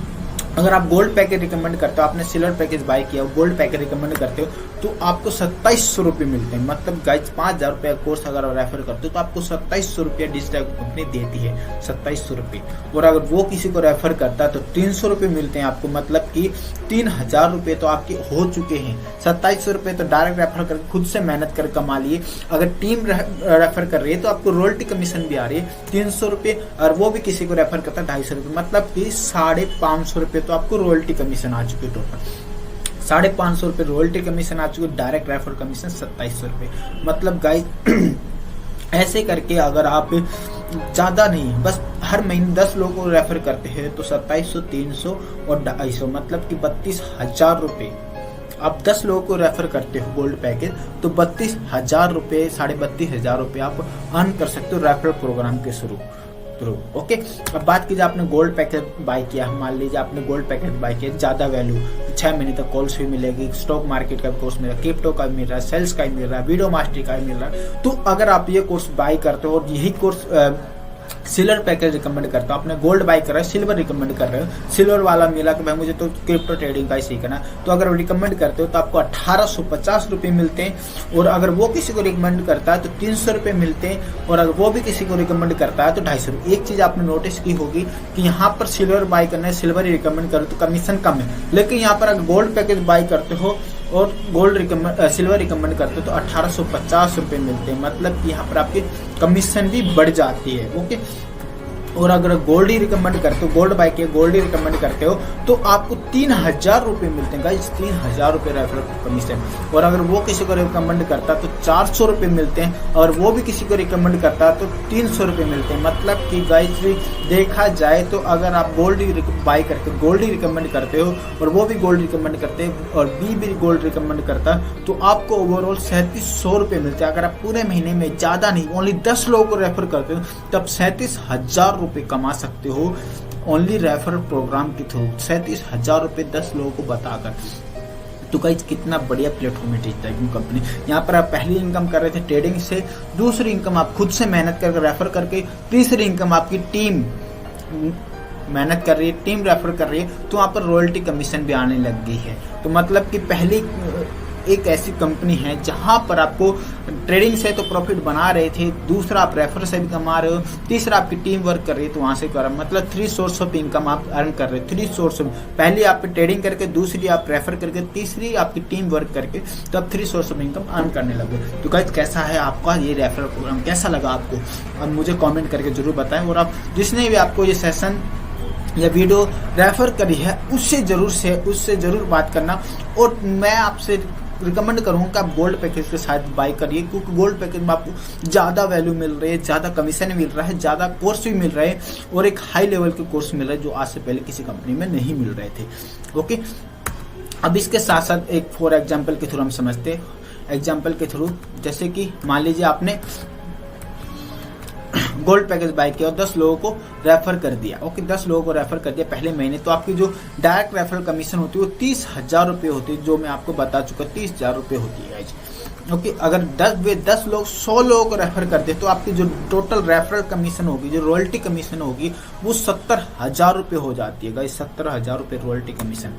S1: अगर आप गोल्ड पैकेज रिकमेंड करते हो, आपने सिल्वर पैकेज बाय किया, गोल्ड पैकेज रिकमेंड करते हो तो आपको 2700 रुपये मिलते हैं। मतलब गाइज 5000 रुपये का कोर्स अगर रेफर करते हो तो आपको 2700 रुपये डिजिटाइको कंपनी देती है, 2700 रुपये। और अगर वो किसी को रेफर करता है तो 300 रुपये मिलते हैं आपको, मतलब कि 3000 रुपये तो आपके हो चुके हैं। 2700 रुपये तो डायरेक्ट रेफर करके खुद से मेहनत कर कमा लिए। अगर टीम रेफर कर रही है तो आपको रॉयल्टी कमीशन भी आ रही है 300 रुपये, और वो भी किसी को रेफर करता है 250 रुपये, मतलब कि 550 रुपये तो आपको रॉयल्टी कमीशन आ चुके। टोटल 550 रुपये रॉयल्टी कमीशन आ चुके। डायरेक्ट रेफर कमीशन 2700 रुपये। मतलब गाइस ऐसे करके अगर आप ज्यादा नहीं, बस हर महीने 10 लोगों को रेफर करते हैं तो 2700, 300 और 250, मतलब कि 32,000 रुपये। आप 10 लोगों को रेफर करते हो गोल्ड पैकेज तो 32,000 रुपये, 32,500 रुपये आप अर्न कर सकते हो रेफरल प्रोग्राम के थ्रू। ओके, अब बात कीजिए आपने गोल्ड पैकेज बाय किया, मान लीजिए आपने गोल्ड पैकेज बाय किया, ज्यादा वैल्यू 6 महीने तक कॉल्स भी मिलेगी, स्टॉक मार्केट का कोर्स मिल रहा है, क्रिप्टो का मिल रहा है, सेल्स का मिल रहा है, वीडियो मास्टरी का मिल रहा है। तो अगर आप ये कोर्स बाय करते हो और यही कोर्स सिल्वर पैकेज रिकमेंड करता हूँ, आपने गोल्ड बाय कर रहे हो, सिल्वर रिकमेंड कर रहे हो, सिल्वर वाला मिला कि भाई मुझे तो क्रिप्टो ट्रेडिंग का ही सीखना, तो अगर रिकमेंड करते हो तो आपको 1850 रुपये मिलते हैं। और अगर वो किसी को रिकमेंड करता है तो 300 रुपये मिलते हैं, और अगर वो भी किसी को रिकमेंड करता है तो 250 रुपये। एक चीज आपने नोटिस की होगी कि यहाँ पर सिल्वर बाय करना है, सिल्वर ही रिकमेंड करो तो कमीशन कम है, लेकिन यहाँ पर अगर गोल्ड पैकेज बाय करते हो और सिल्वर रिकमेंड करते हो तो 1850 रुपये मिलते हैं, मतलब कि यहाँ पर आपकी कमीशन भी बढ़ जाती है। ओके, और अगर गोल्ड ही रिकमेंड करते हो, गोल्ड बाय किया, गोल्ड ही रिकमेंड करते हो तो आपको 3000 रुपये मिलते हैं गाइस, 3000 रुपये रेफरल कमीशन। और अगर वो किसी को रिकमेंड करता है तो 400 रुपये मिलते हैं, और वो भी किसी को रिकमेंड करता है तो 300 रुपये मिलते हैं। मतलब कि गाइस देखा जाए तो अगर आप गोल्ड ही बाय करते हो, गोल्ड ही रिकमेंड करते हो, और वो भी गोल्ड रिकमेंड करते हैं, और बी भी गोल्ड रिकमेंड करता है, तो आपको ओवरऑल 3700 रुपये मिलते हैं। अगर आप पूरे महीने में ज्यादा नहीं, ओनली 10 लोगों को रेफर करते हो तब 37,000 रुपये कमा सकते हो ओनली रेफरल प्रोग्राम के थ्रू। 37,000 रुपये 10 लोगों को बताकर। तो गाइस कितना बढ़िया प्लेटफॉर्म है डिजिटाइको कंपनी। यहाँ पर आप पहली इनकम कर रहे थे ट्रेडिंग से, दूसरी इनकम आप खुद से मेहनत करके रेफर करके, तीसरी इनकम आपकी टीम मेहनत कर रही है, टीम रेफर कर रही है, तो वहाँ पर रॉयल्टी कमीशन भी आने लग गई है। तो मतलब कि पहली एक ऐसी कंपनी है जहां पर आपको ट्रेडिंग से तो प्रॉफिट बना रहे थे, दूसरा आप रेफर से भी कमा रहे हो, तीसरा आपकी टीम वर्क कर रही है तो वहां से कर, मतलब 3 सोर्स ऑफ इनकम आप अर्न कर रहे हो। 3 सोर्स, पहली आप ट्रेडिंग करके, दूसरी आप रेफर करके, तीसरी आपकी टीम वर्क करके, तो आप 3 सोर्स ऑफ इनकम अर्न करने लगे। तो गाइस कैसा है आपका ये रेफरल प्रोग्राम, कैसा लगा आपको? अब मुझे कॉमेंट करके जरूर बताएं। और आप जिसने भी आपको ये सेशन या वीडियो रेफर करी है उससे ज़रूर बात करना। और मैं आपसे रिकमेंड करूँगा कि आप गोल्ड पैकेज के साथ बाय करिए, क्योंकि गोल्ड पैकेज में आपको ज़्यादा वैल्यू मिल रही है, ज़्यादा कमीशन मिल रहा है, ज़्यादा कोर्स भी मिल रहे हैं और एक हाई लेवल के कोर्स मिल रहे हैं जो आज से पहले किसी कंपनी में नहीं मिल रहे थे। ओके, अब इसके साथ साथ एक फॉर एग्जाम्पल के थ्रू हम समझते हैं। एग्जाम्पल के थ्रू जैसे कि मान लीजिए आपने गोल्ड पैकेज बाय किया और 10 लोगों को रेफर कर दिया। ओके, 10 लोगों को रेफर कर दिया पहले महीने, तो आपकी जो डायरेक्ट रेफरल कमीशन होती है वो 30,000 रुपये होती है, जो मैं आपको बता चुका 30,000 रुपये होती है गाइस। ओके, अगर 10 लोग 100 लोगों को रेफर कर दे तो आपकी जो टोटल रेफरल कमीशन होगी, जो रॉयल्टी कमीशन होगी, वो 70,000 रुपये हो जाती है गाइस। 70,000 रुपये रॉयल्टी कमीशन।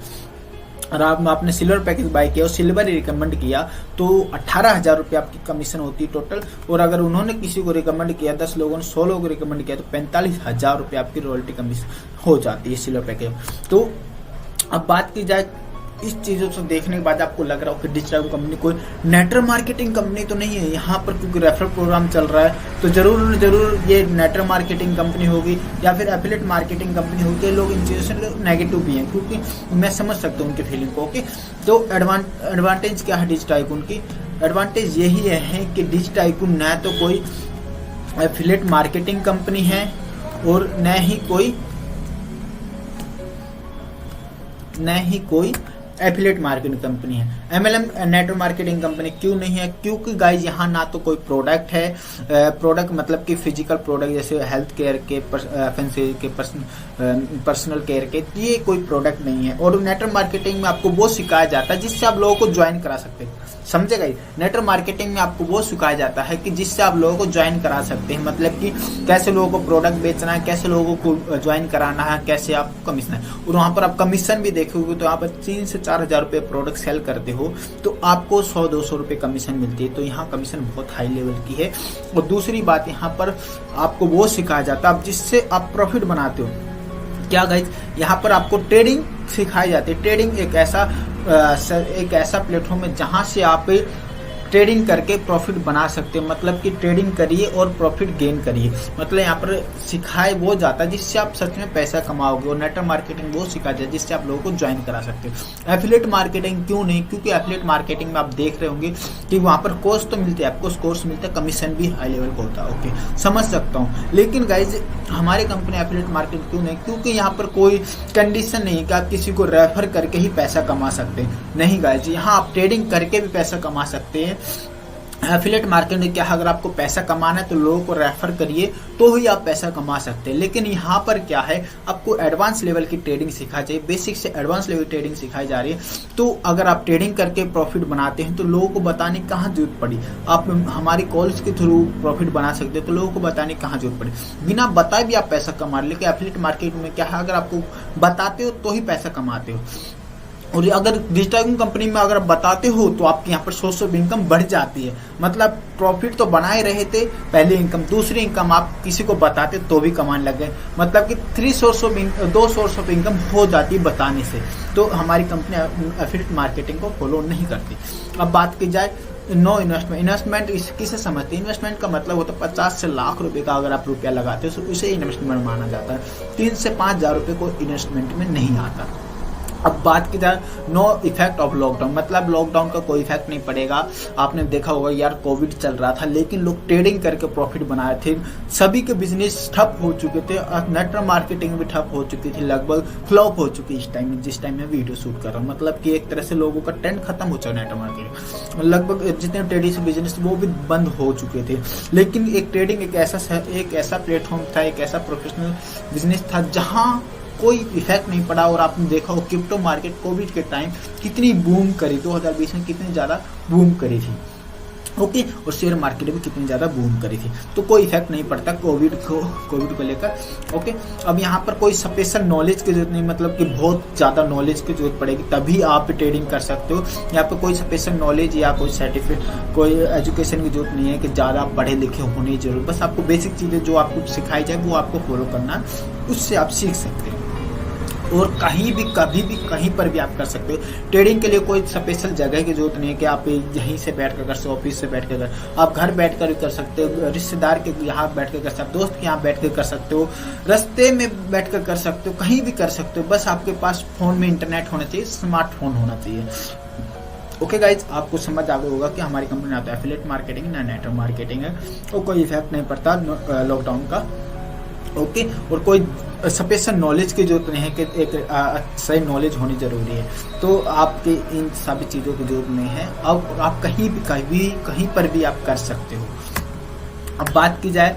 S1: और आपने सिल्वर पैकेज बाय किया और सिल्वर ही रिकमेंड किया तो 18,000 रुपये आपकी कमीशन होती है टोटल। और अगर उन्होंने किसी को रिकमेंड किया, 10 लोगों ने 100 लोगों को रिकमेंड किया, तो 45,000 रुपये आपकी रॉयल्टी कमीशन हो जाती है सिल्वर पैकेज। तो अब बात की जाए इस चीज़ों से देखने के बाद आपको लग रहा हो कि डिजिटल कंपनी कोई नेटवर्क मार्केटिंग कंपनी तो नहीं है यहाँ पर, क्योंकि रेफरल प्रोग्राम चल रहा है तो जरूर ये नेटवर्क मार्केटिंग कंपनी होगी या फिर एफिलिएट मार्केटिंग कंपनी होगी। ये लोग इन चीज़ों से नेगेटिव भी हैं, क्योंकि मैं समझ सकता हूँ उनकी फीलिंग को। ओके, तो एडवांटेज क्या है डिजिटल टाइकून की? एडवांटेज यही है कि डिजिटल टाइकून न तो कोई एफिलिएट मार्केटिंग कंपनी है और न ही कोई एफिलिएट मार्केटिंग कंपनी है। MLM नेटवर्क मार्केटिंग कंपनी क्यों नहीं है? क्योंकि गाइज यहाँ ना तो कोई प्रोडक्ट है, प्रोडक्ट मतलब कि फिजिकल प्रोडक्ट जैसे हेल्थ केयर के, FMCG के, पर्सनल केयर के, ये कोई प्रोडक्ट नहीं है। और नेटवर्क मार्केटिंग में आपको वो सिखाया जाता है जिससे आप लोगों को ज्वाइन करा सकते हैं। समझे गाइज, नेटवर्क मार्केटिंग में आपको वो सिखाया जाता है कि जिससे आप लोगों को ज्वाइन करा सकते हैं, मतलब कि कैसे लोगों को प्रोडक्ट बेचना है, कैसे लोगों को ज्वाइन कराना है, कैसे आपको कमीशन है। और वहाँ पर आप कमीशन भी देखोगे तो आप 3 से 4,000 रुपये प्रोडक्ट सेल करते हो तो आपको 100-200 रुपये कमीशन मिलती है। तो यहाँ कमीशन बहुत हाई लेवल की है। और दूसरी बात, यहाँ पर आपको वो सिखाया जाता है जिससे आप प्रॉफिट बनाते हो। क्या गाइज, यहाँ पर आपको ट्रेडिंग सिखाई जाती है। ट्रेडिंग एक ऐसा प्लेटफॉर्म है जहाँ से आप ट्रेडिंग करके प्रॉफिट बना सकते हैं, मतलब कि ट्रेडिंग करिए और प्रॉफिट गेन करिए। मतलब यहाँ पर सिखाए वो जाता है जिससे आप सच में पैसा कमाओगे। और नेटवर्क मार्केटिंग वो सिखा जाए जिससे आप लोगों को ज्वाइन करा सकते हो। एफिलिएट मार्केटिंग क्यों नहीं? क्योंकि एफिलिएट मार्केटिंग में आप देख रहे होंगे कि वहाँ पर कोर्स तो मिलते हैं, आपको कोर्स मिलता है, कमीशन भी हाई लेवल का होता है। ओके, समझ सकता हूँ। लेकिन गाइज हमारी कंपनी एफिलिएट मार्केटिंग क्यों नहीं? क्योंकि यहाँ पर कोई कंडीशन नहीं है कि आप किसी को रेफर करके ही पैसा कमा सकते हैं। नहीं गाइज, यहाँ आप ट्रेडिंग करके भी पैसा कमा सकते हैं। एफिलिएट मार्केटिंग में क्या है, अगर आपको पैसा कमाना है तो लोगों को रेफर करिए तो ही आप पैसा कमा सकते हैं। लेकिन यहाँ पर क्या है, आपको एडवांस लेवल की ट्रेडिंग सिखाई जाए, बेसिक से एडवांस लेवल ट्रेडिंग सिखाई जा रही है। तो अगर आप ट्रेडिंग करके प्रॉफिट बनाते हैं तो लोगों को बताने कहाँ जरूरत पड़ी। आप हमारी कॉल्स के थ्रू प्रॉफिट बना सकते हैं तो लोगों को बताने कहाँ जरूरत पड़ी। बिना बताए भी आप पैसा कमा रहे। लेकिन एफिलिएट मार्केटिंग में क्या है, अगर आपको बताते हो तो ही पैसा कमाते हो। और अगर डिजिटल कंपनी में अगर आप बताते हो तो आपके यहाँ पर सोर्स ऑफ इनकम बढ़ जाती है। मतलब प्रॉफिट तो बनाए रहे थे, पहले इनकम, दूसरी इनकम आप किसी को बताते तो भी कमाने लग गए। मतलब कि 2 सोर्स ऑफ इनकम हो जाती है बताने से। तो हमारी कंपनी एफिलिएट मार्केटिंग को फॉलो नहीं करती। अब बात की जाए नो इन्वेस्टमेंट। इन्वेस्टमेंट किसे समझते हैं? इन्वेस्टमेंट का मतलब होता है 50 से लाख रुपए का अगर आप रुपया लगाते हो तो उसे इन्वेस्टमेंट माना जाता है। 3 से 5,000 रुपये को इन्वेस्टमेंट में नहीं आता। अब बात की जाए नो इफेक्ट ऑफ लॉकडाउन, मतलब लॉकडाउन का कोई इफेक्ट नहीं पड़ेगा। आपने देखा होगा यार, कोविड चल रहा था लेकिन लोग ट्रेडिंग करके प्रॉफिट बनाए थे। सभी के बिजनेस ठप हो चुके थे, नेटवर्क मार्केटिंग भी ठप हो चुकी थी, लगभग फ्लॉप हो चुकी इस टाइम में, जिस टाइम में वीडियो शूट कर रहा हूँ। मतलब कि एक तरह से लोगों का ट्रेंड खत्म हो चुका है नेटवर्क मार्केटिंग। लगभग जितने ट्रेडिशनल बिजनेस वो भी बंद हो चुके थे। लेकिन एक ट्रेडिंग एक ऐसा प्लेटफॉर्म था, एक ऐसा प्रोफेशनल बिजनेस था जहाँ कोई इफेक्ट नहीं पड़ा। और आपने देखा हो क्रिप्टो मार्केट कोविड के टाइम कितनी बूम करी, 2020 में कितनी ज़्यादा बूम करी थी। ओके, और शेयर मार्केट भी कितनी ज़्यादा बूम करी थी। तो कोई इफेक्ट नहीं पड़ता कोविड को लेकर। ओके, अब यहाँ पर कोई स्पेशल नॉलेज की जरूरत नहीं, मतलब कि बहुत ज़्यादा नॉलेज की जरूरत पड़ेगी तभी आप ट्रेडिंग कर सकते हो। यहाँ पर कोई स्पेशल नॉलेज या कोई सर्टिफिकेट, कोई एजुकेशन की जरूरत नहीं है कि ज़्यादा पढ़े लिखे होने की जरूरत। बस आपको बेसिक चीज़ें जो आपको सिखाई जाए वो आपको फॉलो करना, उससे आप सीख सकते हैं। और कहीं भी कभी भी कहीं पर भी आप कर सकते हो। ट्रेडिंग के लिए कोई स्पेशल जगह की जरूरत नहीं है कि आप यहीं से बैठ कर सकते हो, ऑफिस से बैठ कर आप घर बैठ कर भी कर सकते हो, रिश्तेदार के यहाँ बैठ कर सकते हो, दोस्त के यहाँ बैठ कर कर सकते हो, रास्ते में बैठ कर सकते हो, कहीं भी कर सकते हो। बस आपके पास फोन में इंटरनेट होना चाहिए, स्मार्टफोन होना चाहिए। ओके गाइज, आपको समझ आ गया होगा कि हमारी कंपनी ना तो एफिलिएट मार्केटिंग ना नेटवर्क मार्केटिंग है, और कोई इफेक्ट नहीं पड़ता लॉकडाउन का। ओके, और कोई स्पेशल नॉलेज की जरूरत नहीं है कि एक सही नॉलेज होनी जरूरी है, तो आपके इन सभी चीज़ों की जरूरत नहीं है। अब आप कहीं पर भी आप कर सकते हो। अब बात की जाए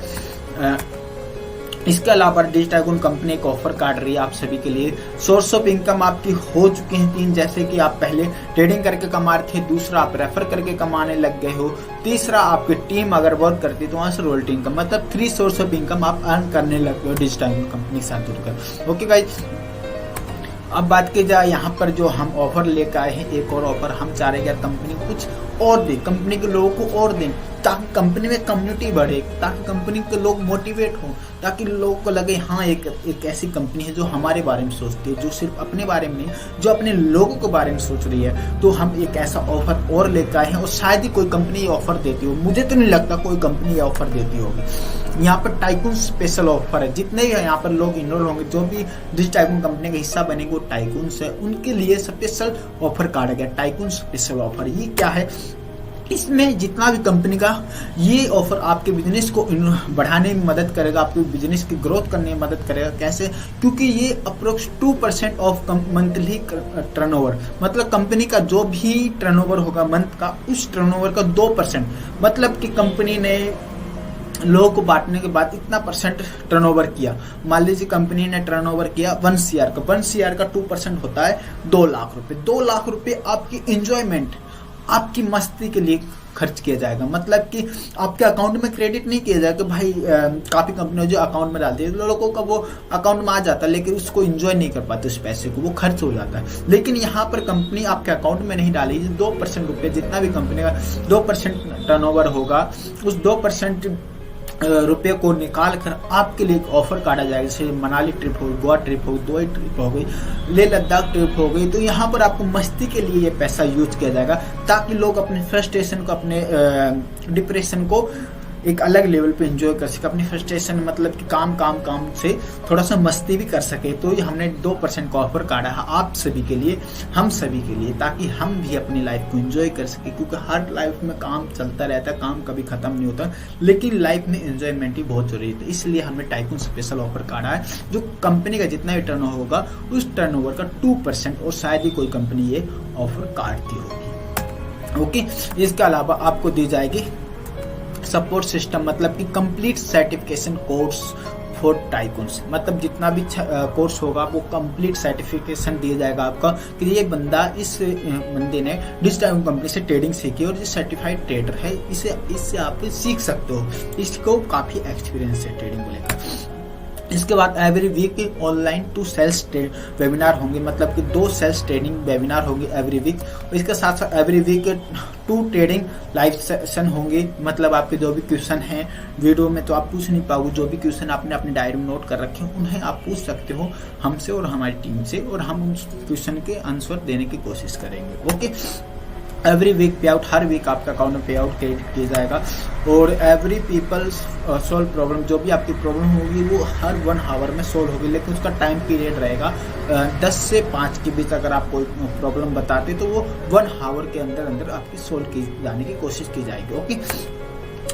S1: इसके अलावा डिजिटाइकॉन कंपनी एक ऑफर काट रही है आप सभी के लिए। सोर्स ऑफ इनकम आपकी हो चुके हैं 3, जैसे कि आप पहले ट्रेडिंग करके कमा रहे थे, दूसरा आप रेफर करके कमाने लग गए हो, तीसरा आपकी टीम अगर वर्क करती है तो वहां से रॉयल्टी इनकम, मतलब 3 सोर्स ऑफ इनकम आप अर्न करने लग गए हो डिजिटाइकॉन कंपनी के साथ जुड़कर। ओके गाइज, अब बात की जाए यहाँ पर जो हम ऑफर लेकर आए हैं, एक और ऑफर हम चाह रहे हैं कंपनी कुछ और दे, कंपनी के लोगों को और दें, ताकि कंपनी में कम्युनिटी बढ़े, ताकि कंपनी के लोग मोटिवेट हों, ताकि लोगों को लगे हाँ एक ऐसी कंपनी है जो हमारे बारे में सोचती है, जो सिर्फ अपने बारे में नहीं, जो अपने लोगों के बारे में सोच रही है। तो हम एक ऐसा ऑफर और लेकर आए हैं, और शायद ही कोई कंपनी ये ऑफर देती हो, मुझे तो नहीं लगता कोई कंपनी ये ऑफर देती होगी। यहाँ पर टाइकून स्पेशल ऑफर है, जितने भी यहाँ पर लोग इनरोल होंगे, जो भी डिजिटल टाइकून कंपनी का हिस्सा बनेंगे वो टाइकून से, उनके लिए स्पेशल ऑफर काटा गया, टाइकून स्पेशल ऑफर। ये क्या है? इसमें जितना भी कंपनी का ये ऑफर आपके बिजनेस को बढ़ाने में मदद करेगा, आपके बिजनेस की ग्रोथ करने में मदद करेगा। कैसे? क्योंकि ये अप्रोक्स 2% ऑफ मंथली टर्नओवर, मतलब कंपनी का जो भी टर्नओवर होगा मंथ का, उस टर्नओवर का 2%, मतलब कि कंपनी ने लोगों को बांटने के बाद इतना परसेंट टर्नओवर किया। मान लीजिए कंपनी ने टर्नओवर किया 1 CR का, 1 CR का 2% होता है 2 लाख रुपए। 2 लाख रुपए आपकी एंजॉयमेंट, आपकी मस्ती के लिए खर्च किया जाएगा, मतलब कि आपके अकाउंट में क्रेडिट नहीं किया जाएगा। भाई काफी कंपनी जो अकाउंट में डालती है, लोगों का वो अकाउंट में आ जाता है, लेकिन उसको एंजॉय नहीं कर पाते, उस पैसे को, वो खर्च हो जाता है। लेकिन यहाँ पर कंपनी आपके अकाउंट में नहीं डाली, 2% रुपये, जितना भी कंपनी का 2% टर्नओवर होगा, उस 2% रुपये को निकाल कर आपके लिए एक ऑफर काटा जाएगा। जैसे मनाली ट्रिप हो गई, गोवा ट्रिप हो गई, दुबई ट्रिप हो गई, लेह लद्दाख ट्रिप हो गई, तो यहाँ पर आपको मस्ती के लिए ये पैसा यूज किया जाएगा, ताकि लोग अपने फ्रस्ट्रेशन को, अपने डिप्रेशन को एक अलग लेवल पे एंजॉय कर सके, अपनी फ्रस्ट्रेशन मतलब कि काम से थोड़ा सा मस्ती भी कर सके। तो ये हमने 2% का ऑफर काटा है आप सभी के लिए, हम सभी के लिए, ताकि हम भी अपनी लाइफ को एंजॉय कर सके। क्योंकि हर लाइफ में काम चलता रहता है, काम कभी खत्म नहीं होता, लेकिन लाइफ में एंजॉयमेंट ही बहुत जरूरी है। इसलिए हमने टाइकून स्पेशल ऑफर काटा है, जो कंपनी का जितना भी टर्नओवर होगा उस टर्नओवर का 2%, और शायद ही कोई कंपनी ये ऑफर काटती होगी। ओके, इसके अलावा आपको दी जाएगी सपोर्ट सिस्टम, मतलब कि complete certification course for tycoons, मतलब जितना भी कोर्स होगा वो कंप्लीट सर्टिफिकेशन दिया जाएगा आपका, कि ये बंदा, इस बंदे ने डिजिटल कंपनी से ट्रेडिंग सीखी और ये सर्टिफाइड ट्रेडर है, इससे आप सीख सकते हो, इसको काफी एक्सपीरियंस है ट्रेडिंग को लेकर। इसके बाद every week online 2 sales webinar होंगे, मतलब कि 2 सेल्स ट्रेनिंग वेबिनार होंगे एवरी वीक। और इसके साथ साथ every week 2 trading live session होंगे, मतलब आपके जो भी क्वेश्चन हैं वीडियो में तो आप पूछ नहीं पाओगे, जो भी क्वेश्चन आपने अपनी डायरी में नोट कर रखे हैं उन्हें आप पूछ सकते हो हमसे और हमारी टीम से, और हम उस क्वेश्चन के आंसर देने की कोशिश करेंगे। ओके, एवरी वीक पे आउट, हर वीक आपका अकाउंट में पे आउट क्रेडिट किया जाएगा। और एवरी पीपल्स सॉल्व प्रॉब्लम, जो भी आपकी प्रॉब्लम होगी वो हर 1 आवर में सॉल्व होगी, लेकिन उसका टाइम पीरियड रहेगा 10 से 5 के बीच। अगर आप कोई प्रॉब्लम बताते तो वो 1 आवर के अंदर अंदर आपकी सॉल्व की जाने की कोशिश की जाएगी। ओके,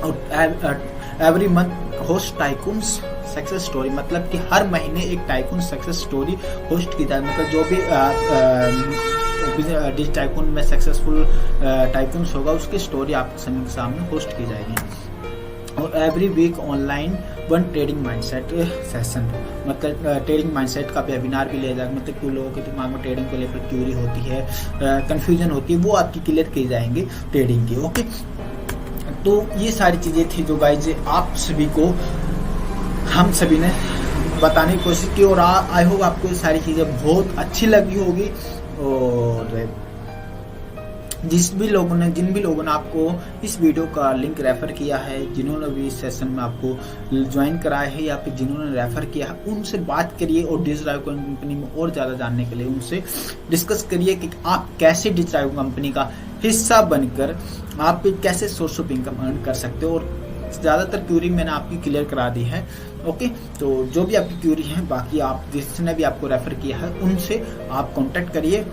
S1: और every month host tycoons success story, मतलब कि हर महीने एक टाइकून सक्सेस स्टोरी होस्ट की जाए, मतलब जो भी डिजिटल टाइकून में सक्सेसफुल टाइकून्स होगा उसकी स्टोरी आपके सामने होस्ट की जाएगी। और every week online 1 trading mindset session, मतलब ट्रेडिंग माइंडसेट का वेबिनार भी लिया जाएगा, मतलब कि लोगों के दिमाग में ट्रेडिंग को लेकर क्यूरी होती है, कंफ्यूजन होती है, वो आपकी क्लियर की जाएंगे ट्रेडिंग की। ओके, तो ये सारी चीजें थी जो गाइज आप सभी को हम सभी ने बताने की कोशिश की, और आई होप आपको ये सारी चीजें बहुत अच्छी लगी होगी। और जिन भी लोगों ने आपको इस वीडियो का लिंक रेफर किया है, जिन्होंने भी इस सेशन में आपको ज्वाइन कराया है या फिर जिन्होंने रेफर किया है, उनसे बात करिए और डिजिड्राइव कंपनी में और ज़्यादा जानने के लिए उनसे डिस्कस करिए कि आप कैसे डिजिड्राइव कंपनी का हिस्सा बनकर आप कैसे सोर्स ऑफ इनकम अर्न कर सकते हो। और ज़्यादातर क्यूरी मैंने आपकी क्लियर करा दी है। ओके, तो जो भी आपकी क्यूरी है, बाकी आप जिसने भी आपको रेफर किया है उनसे आप कांटेक्ट करिए।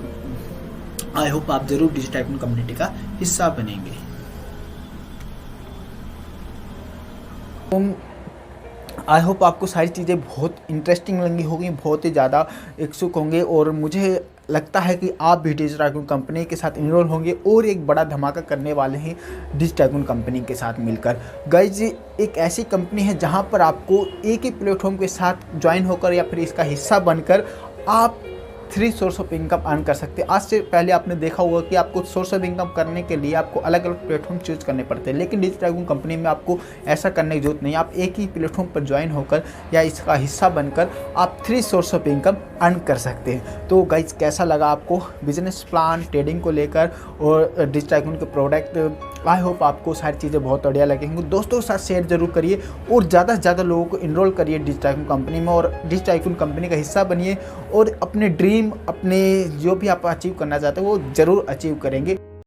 S1: आई होप आप जरूर डिजिटाइकून कम्युनिटी का हिस्सा बनेंगे। आई होप आपको सारी चीज़ें बहुत इंटरेस्टिंग लगी होगी, बहुत ही ज़्यादा इच्छुक होंगे और मुझे लगता है कि आप भी डिजिटाइकून कंपनी के साथ इनरोल होंगे और एक बड़ा धमाका करने वाले हैं डिजिटाइकून कंपनी के साथ मिलकर। गाइज, एक ऐसी कंपनी है जहां पर आपको एक ही प्लेटफॉर्म के साथ ज्वाइन होकर या फिर इसका हिस्सा बनकर आप 3 सोर्स ऑफ इनकम अर्न कर सकते हैं। आज से पहले आपने देखा होगा कि आपको सोर्स ऑफ इनकम करने के लिए आपको अलग अलग प्लेटफॉर्म चूज करने पड़ते हैं, लेकिन डिजिटाइकून कंपनी में आपको ऐसा करने की जरूरत नहीं। आप एक ही प्लेटफॉर्म पर ज्वाइन होकर या इसका हिस्सा बनकर आप 3 सोर्स ऑफ इनकम अर्न कर सकते हैं। तो गाइज, कैसा लगा आपको बिजनेस प्लान, ट्रेडिंग को लेकर और डिजिटाइकून के प्रोडक्ट? आई होप आपको सारी चीज़ें बहुत बढ़िया लगेंगी। दोस्तों के साथ शेयर जरूर करिए और ज़्यादा से ज़्यादा लोगों को इनरोल करिए डिजिटाइकून कंपनी में और डिजिटाइकून कंपनी का हिस्सा बनिए और अपने ड्रीम, अपने जो भी आप अचीव करना चाहते हो वो ज़रूर अचीव करेंगे।